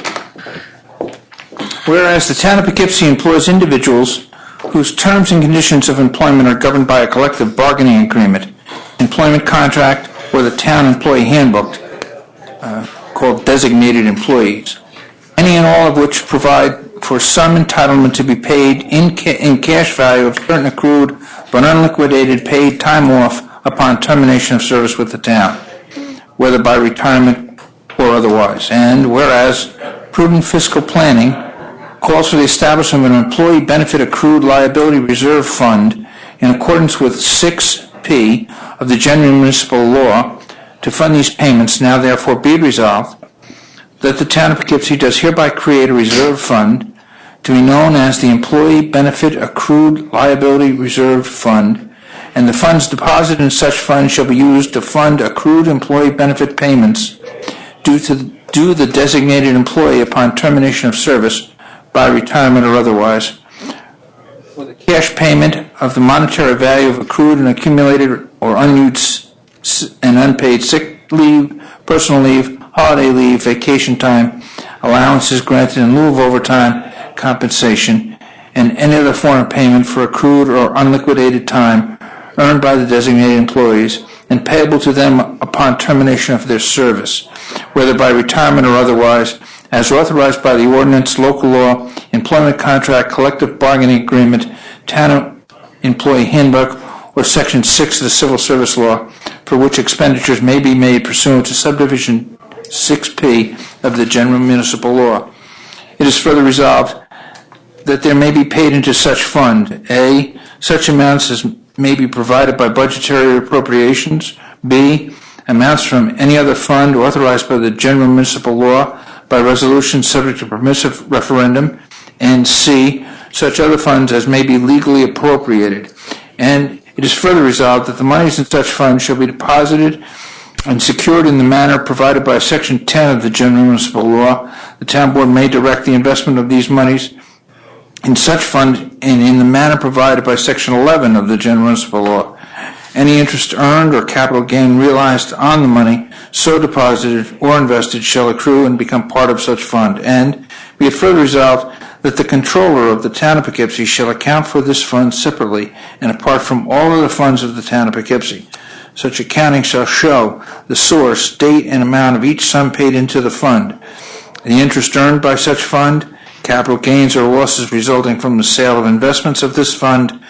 Whereas the town of Poughkeepsie employs individuals whose terms and conditions of employment are governed by a collective bargaining agreement, employment contract, or the town employee handbook, called designated employees, any and all of which provide for some entitlement to be paid in cash value of certain accrued but unliquidated paid time off upon termination of service with the town, whether by retirement or otherwise. And whereas prudent fiscal planning calls for the establishment of an employee benefit accrued liability reserve fund in accordance with 6P of the general municipal law to fund these payments, now therefore be it resolved that the town of Poughkeepsie does hereby create a reserve fund to be known as the Employee Benefit Accrued Liability Reserve Fund, and the funds deposited in such fund shall be used to fund accrued employee benefit payments due the designated employee upon termination of service by retirement or otherwise, for the cash payment of the monetary value of accrued and accumulated or unused and unpaid sick leave, personal leave, holiday leave, vacation time, allowances granted in lieu of overtime, compensation, and any other form of payment for accrued or unliquidated time earned by the designated employees and payable to them upon termination of their service, whether by retirement or otherwise, as authorized by the ordinance, local law, employment contract, collective bargaining agreement, town employee handbook, or Section 6 of the Civil Service Law, for which expenditures may be made pursuant to subdivision 6P of the general municipal law. It is further resolved that there may be paid into such fund, A, such amounts as may be provided by budgetary appropriations, B, amounts from any other fund authorized by the general municipal law by resolution subject to permissive referendum, and C, such other funds as may be legally appropriated. And it is further resolved that the monies in such funds shall be deposited and secured in the manner provided by Section 10 of the general municipal law. The town board may direct the investment of these monies in such fund and in the manner provided by Section 11 of the general municipal law. Any interest earned or capital gain realized on the money so deposited or invested shall accrue and become part of such fund. And be it further resolved that the controller of the town of Poughkeepsie shall account for this fund separately and apart from all other funds of the town of Poughkeepsie. Such accounting shall show the source, date, and amount of each sum paid into the fund, the interest earned by such fund, capital gains or losses resulting from the sale of investments of this fund,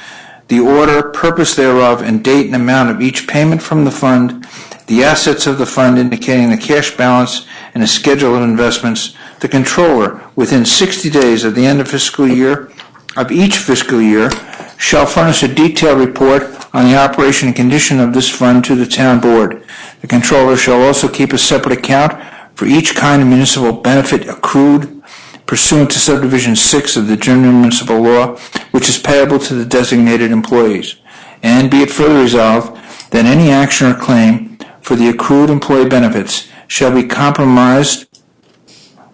the order, purpose thereof, and date and amount of each payment from the fund, the assets of the fund indicating the cash balance and a schedule of investments. The controller, within 60 days of the end of each fiscal year, shall furnish a detailed report on the operation and condition of this fund to the town board. The controller shall also keep a separate account for each kind of municipal benefit accrued pursuant to subdivision 6 of the general municipal law, which is payable to the designated employees. And be it further resolved that any action or claim for the accrued employee benefits shall be compromised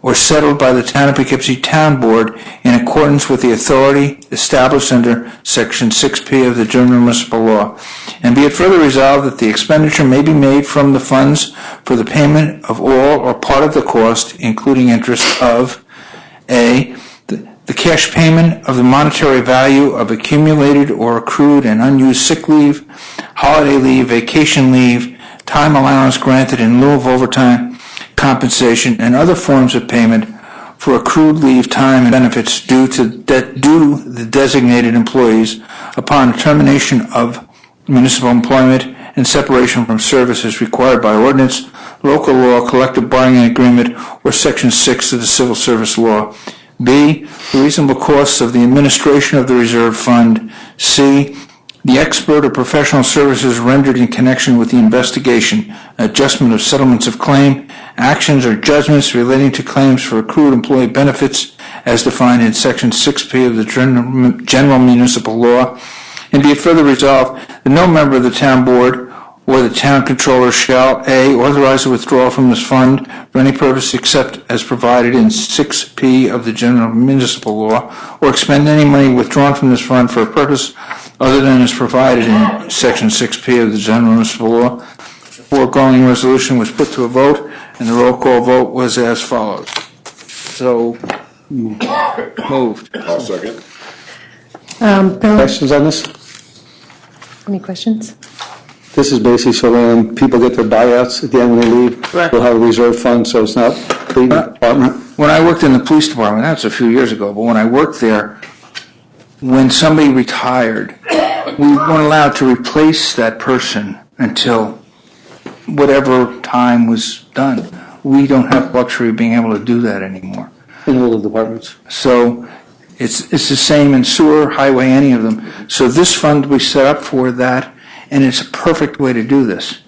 or settled by the Town of Poughkeepsie Town Board in accordance with the authority established under Section 6P of the General Municipal Law. And be it further resolved that the expenditure may be made from the funds for the payment of all or part of the cost, including interest of A, the cash payment of the monetary value of accumulated or accrued and unused sick leave, holiday leave, vacation leave, time allowance granted in lieu of overtime compensation, and other forms of payment for accrued leave time and benefits due the designated employees upon termination of municipal employment and separation from services required by ordinance, local law, collective bargaining agreement, or Section 6 of the Civil Service Law. B, the reasonable costs of the administration of the reserve fund. C, the expert or professional services rendered in connection with the investigation, adjustment of settlements of claim, actions or judgments relating to claims for accrued employee benefits as defined in Section 6P of the General Municipal Law. And be it further resolved that no member of the town board or the town controller shall, A, authorize a withdrawal from this fund for any purpose except as provided in 6P of the General Municipal Law, or expend any money withdrawn from this fund for a purpose other than as provided in Section 6P of the General Municipal Law. The foregoing resolution was put to a vote, and the roll call vote was as follows. So, moved. I'll second. Bill, Questions on this? any questions? This is basically so when people get their buyouts at the end when they leave, we'll have a reserve fund, so it's not leaving the department. When I worked in the police department, that's a few years ago, but when I worked there, when somebody retired, we weren't allowed to replace that person until whatever time was done. We don't have the luxury of being able to do that anymore. In all the departments. So it's the same in sewer, highway, any of them. So this fund we set up for that, and it's a perfect way to do this.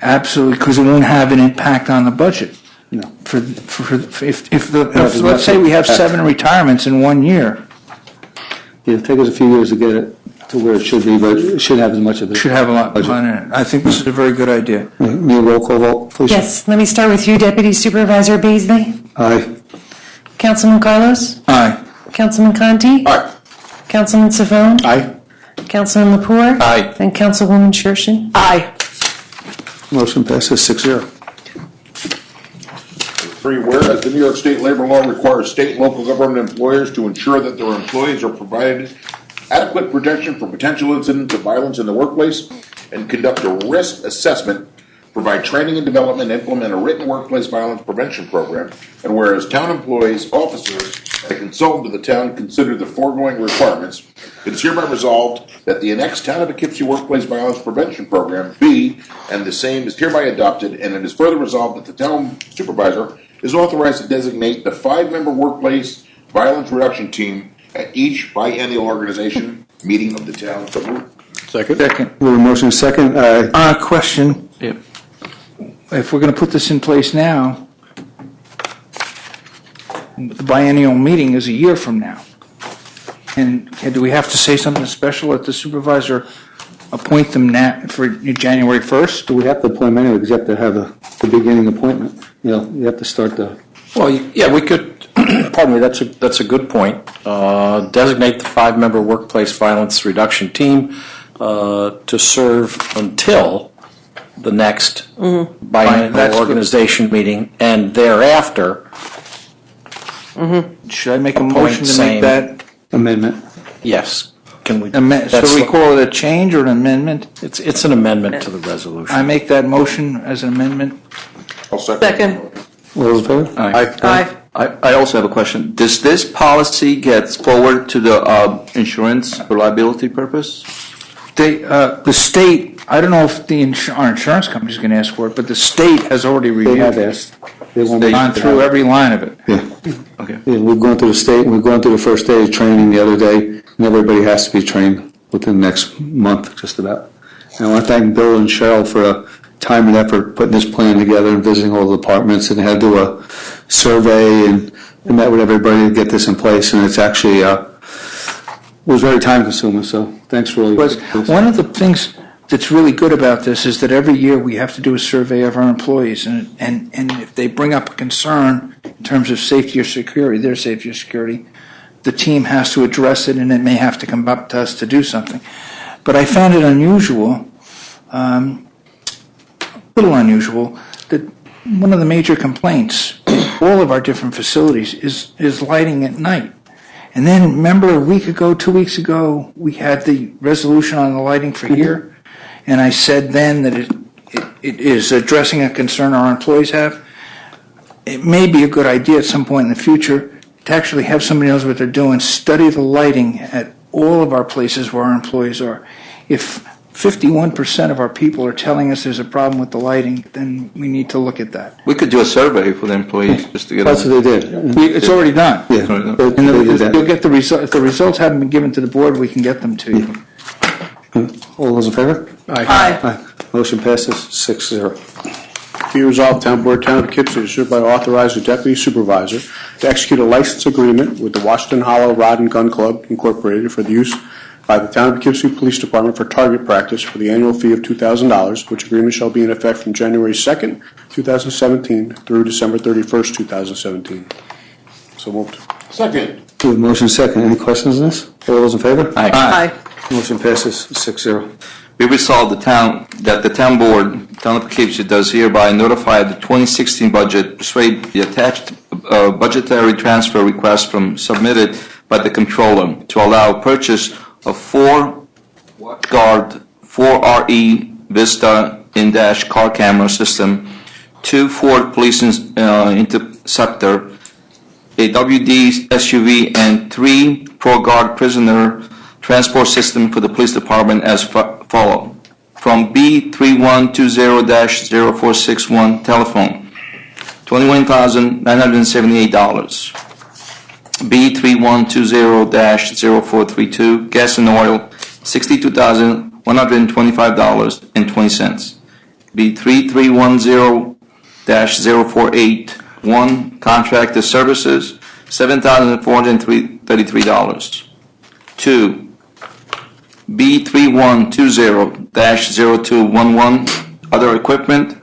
Absolutely, because it won't have an impact on the budget. No. If let's say we have 7 retirements in 1 year, It'll take us a few years to get it to where it should be, but it shouldn't have as much of it. should have a lot of money in it. I think this is a very good idea. Need a roll call vote, please? Yes, let me start with you, Deputy Supervisor Beasley. Aye. Councilman Carlos? Aye. Councilman Conti? Aye. Councilman Savone? Aye. Councilman Lepore? Aye. And Councilwoman Shershin? Aye. Motion passes 6-0. 3, whereas the New York State labor law requires state and local government employers to ensure that their employees are provided adequate protection from potential incidents of violence in the workplace and conduct a risk assessment, provide training and development, and implement a written workplace violence prevention program. And whereas town employees, officers, and a consultant of the town consider the foregoing requirements, it is hereby resolved that the annexed Town of Poughkeepsie Workplace Violence Prevention Program be, and the same is hereby adopted, and it is further resolved that the town supervisor is authorized to designate the 5-member workplace violence reduction team at each biennial organization meeting of the town. So moved. Second. We have a motion second. Question. Yep. If we're going to put this in place now, the biennial meeting is a year from now. And do we have to say something special at the supervisor appoint them now for January 1st? Do we have to appoint them anyway, because you have to have the beginning appointment. You know, you have to start the... Well, yeah, we could, pardon me, that's a good point. Designate the 5-member workplace violence reduction team to serve until the next biennial organization meeting, and thereafter Should I make a motion to make that? Amendment. Yes. Can we? So we call it a change or an amendment? It's an amendment to the resolution. I make that motion as an amendment. I'll second. Second. All those in favor? Aye. I also have a question. Does this policy get forwarded to the insurance for liability purpose? The state, I don't know if our insurance company's going to ask for it, but the state has already They reviewed have it. asked. They want Gone through every line of it. Yeah. Okay. Yeah, we've gone through the state, and we've gone through the first day of training the other day, and everybody has to be trained within the next month, just about. And I want to thank Bill and Cheryl for a time and effort putting this plan together and visiting all the departments, and had to do a survey and met with everybody to get this in place, and it's actually, was very time consuming, so thanks for all Was your. one of the things that's really good about this is that every year we have to do a survey of our employees, and if they bring up a concern in terms of safety or security, their safety or security, the team has to address it, and it may have to come up to us to do something. But I found it unusual, a little unusual, that one of the major complaints in all of our different facilities is lighting at night. And then, remember, a week ago, 2 weeks ago, we had the resolution on the lighting for here, and I said then that it is addressing a concern our employees have. It may be a good idea at some point in the future to actually have somebody knows what they're doing, study the lighting at all of our places where our employees are. If 51% of our people are telling us there's a problem with the lighting, then we need to look at that. We could do a survey for the employees just to get. That's what they did. It's already done. Yeah. And They did that. you'll get the result. If the results haven't been given to the board, we can get them to you. All those in favor? Aye. Motion passes 6-0. Be resolved, Town Board, Town of Poughkeepsie is hereby authorize the Deputy Supervisor to execute a license agreement with the Washington Hollow Rod and Gun Club Incorporated for the use by the Town of Poughkeepsie Police Department for target practice for the annual fee of $2,000, which agreement shall be in effect from January 2nd, 2017 through December 31st, 2017. So moved. Second. We have motion second. Any questions on this? All those in favor? Aye. Motion passes 6-0. Be resolved that the town board, Town of Poughkeepsie, does hereby notify the 2016 budget, persuade the attached budgetary transfer request submitted by the controller to allow purchase of 4 WatchGuard 4RE Vista in-dash car camera system, 2 Ford Police Interceptor, a WD SUV, and 3 ProGuard prisoner transport system for the police department as follow. From B3120-0461 telephone, $21,978. B3120-0432 gas and oil, $62,125.20. B3310-0481 contracted services, $7,433. 2. B3120-0211 other equipment,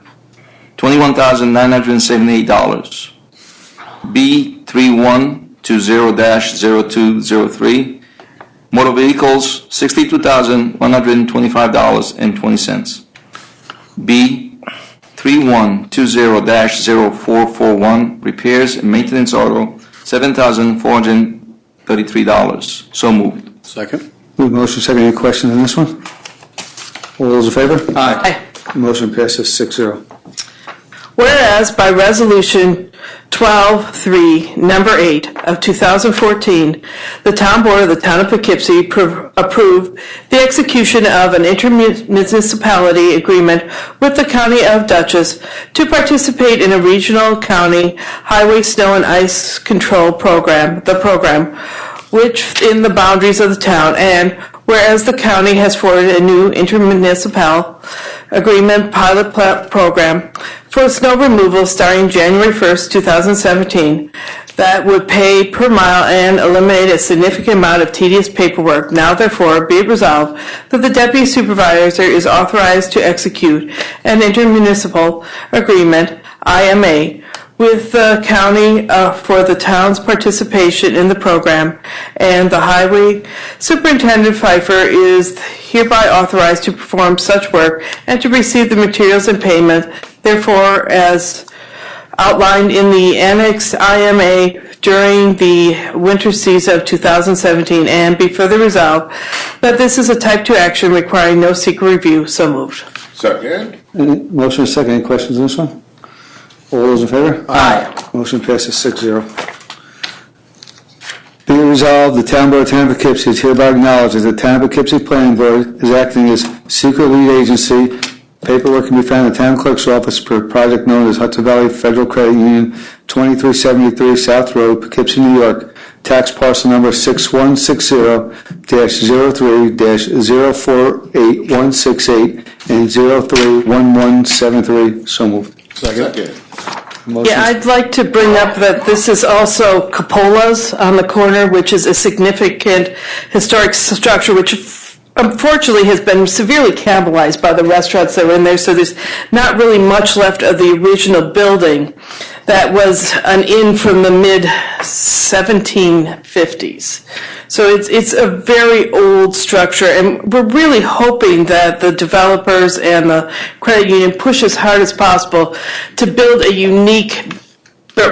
$21,978. B3120-0203 motor vehicles, $62,125.20. B3120-0441 repairs and maintenance auto, $7,433. So moved. Second. We have motion second. Any questions on this one? All those in favor? Aye. Motion passes 6-0. Whereas by Resolution 12-3, Number 8 of 2014, the Town Board of the Town of Poughkeepsie approved the execution of an intermunicipality agreement with the County of Dutchess to participate in a regional county highway snow and ice control program, which in the boundaries of the town, and whereas the county has forwarded a new intermunicipal agreement pilot program for snow removal starting January 1st, 2017, that would pay per mile and eliminate a significant amount of tedious paperwork. Now therefore be it resolved that the Deputy Supervisor is authorized to execute an intermunicipal agreement, IMA, with the county for the town's participation in the program, and the Highway Superintendent Pfeiffer is hereby authorized to perform such work and to receive the materials and payment, therefore as outlined in the Annex IMA during the winter season of 2017, and be further resolved that this is a type 2 action requiring no secret review. So moved. Second. Motion is second. Any questions on this one? All those in favor? Aye. Motion passes 6-0. Be it resolved, the Town Board of Town of Poughkeepsie is hereby acknowledges that the Town of Poughkeepsie Planning Board is acting as secret lead agency. Paperwork can be found in the Town Clerk's office for a project known as Hudson Valley Federal Credit Union, 2373 South Road, Poughkeepsie, New York. Tax parcel number 6160-038-048168 and 031173. So moved. Second. Yeah, I'd like to bring up that this is also Capola's on the corner, which is a significant historic structure, which unfortunately has been severely cannibalized by the restaurants that were in there, so there's not really much left of the original building that was an inn from the mid-1750s. So it's a very old structure, and we're really hoping that the developers and the credit union push as hard as possible to build a unique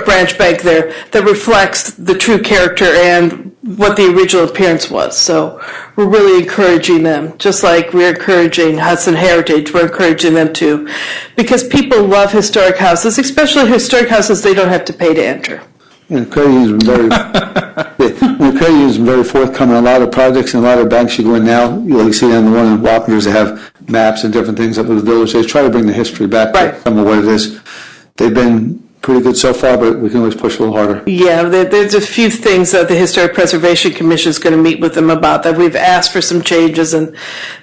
branch bank there that reflects the true character and what the original appearance was. So we're really encouraging them, just like we're encouraging Hudson Heritage, we're encouraging them too, because people love historic houses, especially historic houses they don't have to pay to enter. And the credit union's been very forthcoming. A lot of projects and a lot of banks you go in now, you'll see on the one in Wappingers, they have maps and different things up in the village. They try to bring the history back to some of what it is. They've been pretty good so far, but we can always push a little harder. Yeah, there's a few things that the Historic Preservation Commission is going to meet with them about, that we've asked for some changes, and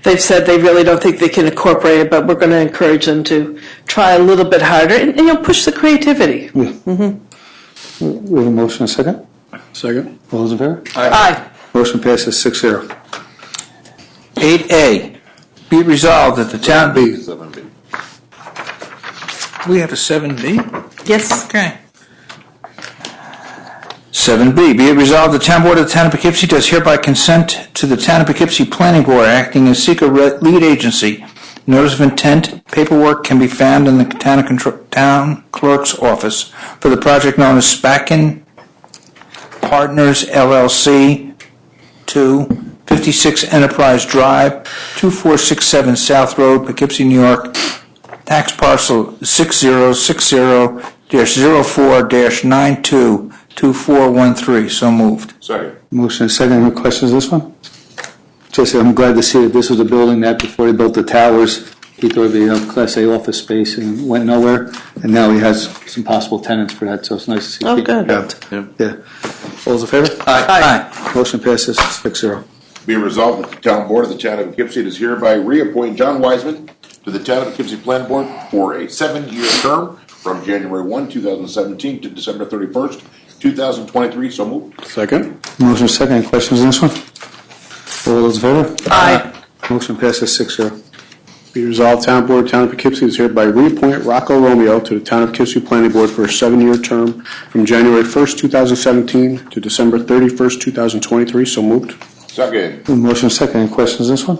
they've said they really don't think they can incorporate it, but we're going to encourage them to try a little bit harder and push the creativity. Yeah. We have a motion and a second? Second. All those in favor? Aye. Motion passes 6-0. 8A, be it resolved that the town... 7B. We have a 7B? Yes. Okay. 7B, be it resolved, the Town Board of the Town of Poughkeepsie does hereby consent to the Town of Poughkeepsie Planning Board acting as secret lead agency. Notice of intent, paperwork can be found in the Town Clerk's office for the project known as Spacken Partners LLC, 256 Enterprise Drive, 2467 South Road, Poughkeepsie, New York. Tax parcel 6060-04-922413. So moved. Second. Motion and second. Any questions on this one? Just, I'm glad to see that this was a building that before they built the towers, he thought it'd be a Class A office space and went nowhere. And now he has some possible tenants for that, so it's nice to see. Oh, people good. out. Yeah. All those in favor? Aye. Motion passes 6-0. Be resolved that the Town Board of the Town of Poughkeepsie does hereby reappoint John Wiseman to the Town of Poughkeepsie Planning Board for a 7-year term from January 1, 2017 to December 31st, 2023. So moved. Second. Motion and second. Any questions on this one? All those in favor? Aye. Motion passes 6-0. Be resolved, Town Board of Town of Poughkeepsie is hereby reappoint Rocco Romeo to the Town of Poughkeepsie Planning Board for a 7-year term from January 1st, 2017 to December 31st, 2023. So moved. Second. Motion and second. Any questions on this one?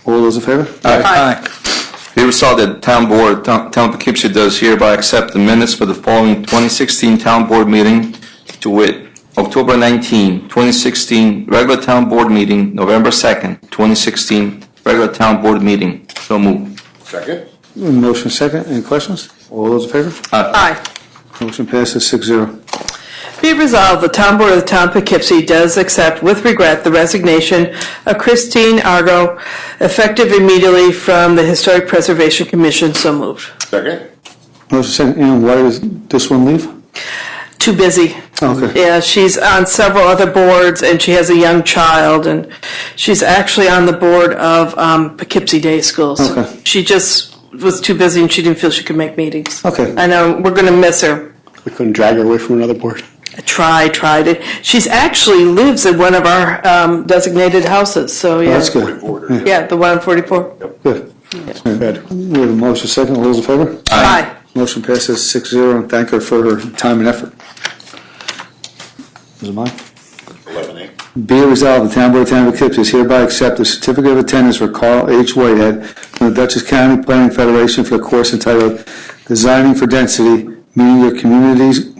All those in favor? Aye. Be resolved that Town Board, Town of Poughkeepsie does hereby accept the minutes for the following 2016 Town Board meeting, to wit, October 19, 2016, regular Town Board meeting, November 2nd, 2016, regular Town Board meeting. So moved. Second. Motion second. Any questions? All those in favor? Aye. Motion passes 6-0. Be it resolved, the Town Board of the Town of Poughkeepsie does accept with regret the resignation of Christine Argo, effective immediately from the Historic Preservation Commission. So moved. Second. Motion second. And why does this one leave? Too busy. Okay. Yeah, she's on several other boards, and she has a young child, and she's actually on the board of Poughkeepsie Day Schools. Okay. She just was too busy, and she didn't feel she could make meetings. Okay. I know, we're going to miss her. We couldn't drag her away from another board. I tried it. She's actually lives in one of our designated houses, so yeah. That's good. Yeah, the one on 44. Good. Good. We have a motion second. All those in favor? Aye. Motion passes 6-0, and thank her for her time and effort. Is it mine? 11A. Be it resolved, the Town Board of Town of Poughkeepsie is hereby accept the certificate of attendance for Carl H. Whitehead from the Dutchess County Planning Federation for the course entitled Designing for Density, Meeting Your Communities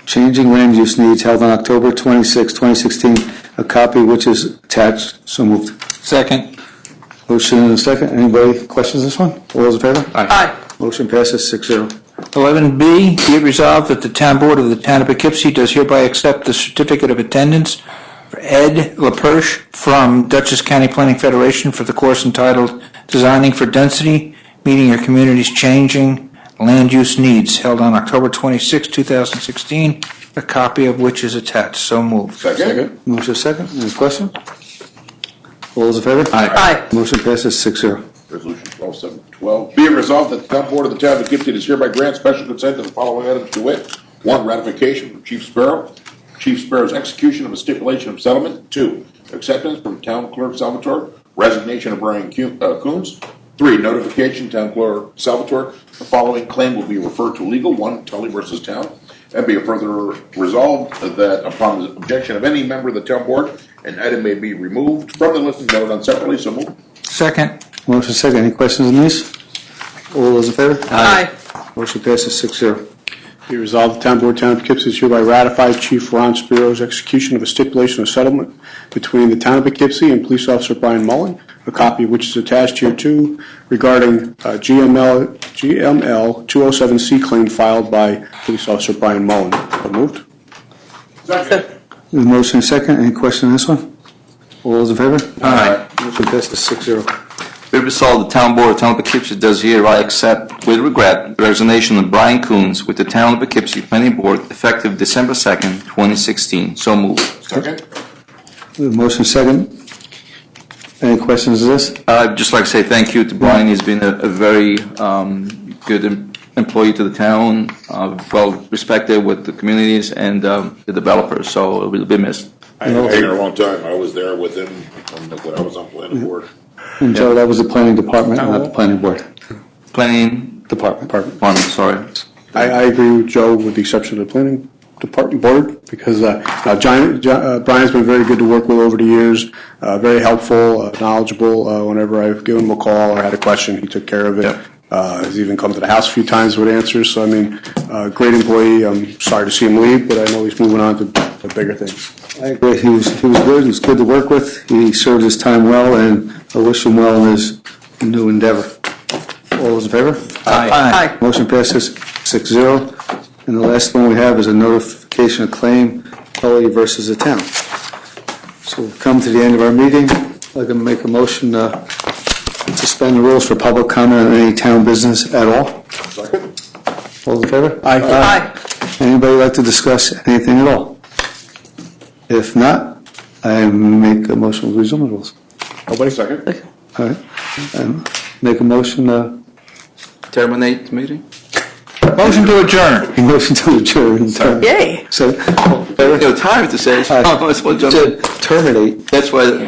Changing Land Use Needs held on October 26, 2016, a copy which is attached. So moved. Second. Motion and a second. Anybody questions this one? All those in favor? Aye. Motion passes 6-0. 11B, be it resolved that the Town Board of the Town of Poughkeepsie does hereby accept the certificate of attendance for Ed LaPerche from Dutchess County Planning Federation for the course entitled Designing for Density, Meeting Your Community's Changing Land Use Needs, held on October 26, 2016, a copy of which is attached. So moved. Second. Motion second. Any question? All those in favor? Aye. Motion passes 6-0. Resolution 12712. Be it resolved that the town board of the town of Poughkeepsie does hereby grant special consent to the following items to wit. 1, ratification from Chief Sparrow. Chief Sparrow's execution of a stipulation of settlement. 2, acceptance from Town Clerk Salvatore. Resignation of Brian Coons. 3, notification, Town Clerk Salvatore. The following claim will be referred to legal. 1, Tully versus Town. And be it further resolved that upon the objection of any member of the town board, an item may be removed from the list and voted on separately. So moved. Second. Motion second. Any questions on these? All those in favor? Aye. Motion passes 6-0. Be resolved, the Town Board, Town of Poughkeepsie is hereby ratified Chief Ron Spiro's execution of a stipulation of settlement between the Town of Poughkeepsie and Police Officer Brian Mullen, a copy of which is attached here too, regarding GML 207C claim filed by Police Officer Brian Mullen. So moved. Second. There's a motion and a second. Any question on this one? All those in favor? Aye. Motion passes 6-0. Be resolved, the Town Board of Town of Poughkeepsie does hereby accept, with regret, the resignation of Brian Coons with the Town of Poughkeepsie Planning Board effective December 2nd, 2016. So moved. Second. There's a motion second. Any questions on this? I'd just like to say thank you to Brian. He's been a very good employee to the town, well respected with the communities and the developers, so it will be missed. I haven't been there a long time. I was there with him when I was on planning board. And Joe, that was the planning department, not the planning board. Planning Department. sorry. I agree with Joe with the exception of the planning department board because Brian's been very good to work with over the years, very helpful, knowledgeable. Whenever I've given him a call or had a question, he took care of it. Yep. He's even come to the house a few times with answers. So, I mean, great employee. I'm sorry to see him leave, but I know he's moving on to bigger things. I agree. He was good. He was good to work with. He served his time well, and I wish him well in his new endeavor. All those in favor? Aye. Motion passes 6-0. And the last one we have is a notification of claim, Tully versus the town. So we've come to the end of our meeting. I'd like to make a motion to suspend the rules for public comment on any town business at all. Second. All those in favor? Aye. Anybody like to discuss anything at all? If not, I make a motion to resume the rules. Nobody? Second. All right. Make a motion, Terminate the meeting? Motion to adjourn. motion to adjourn. Yay. So, You have time to say, Aye. let's jump in. terminate. That's why the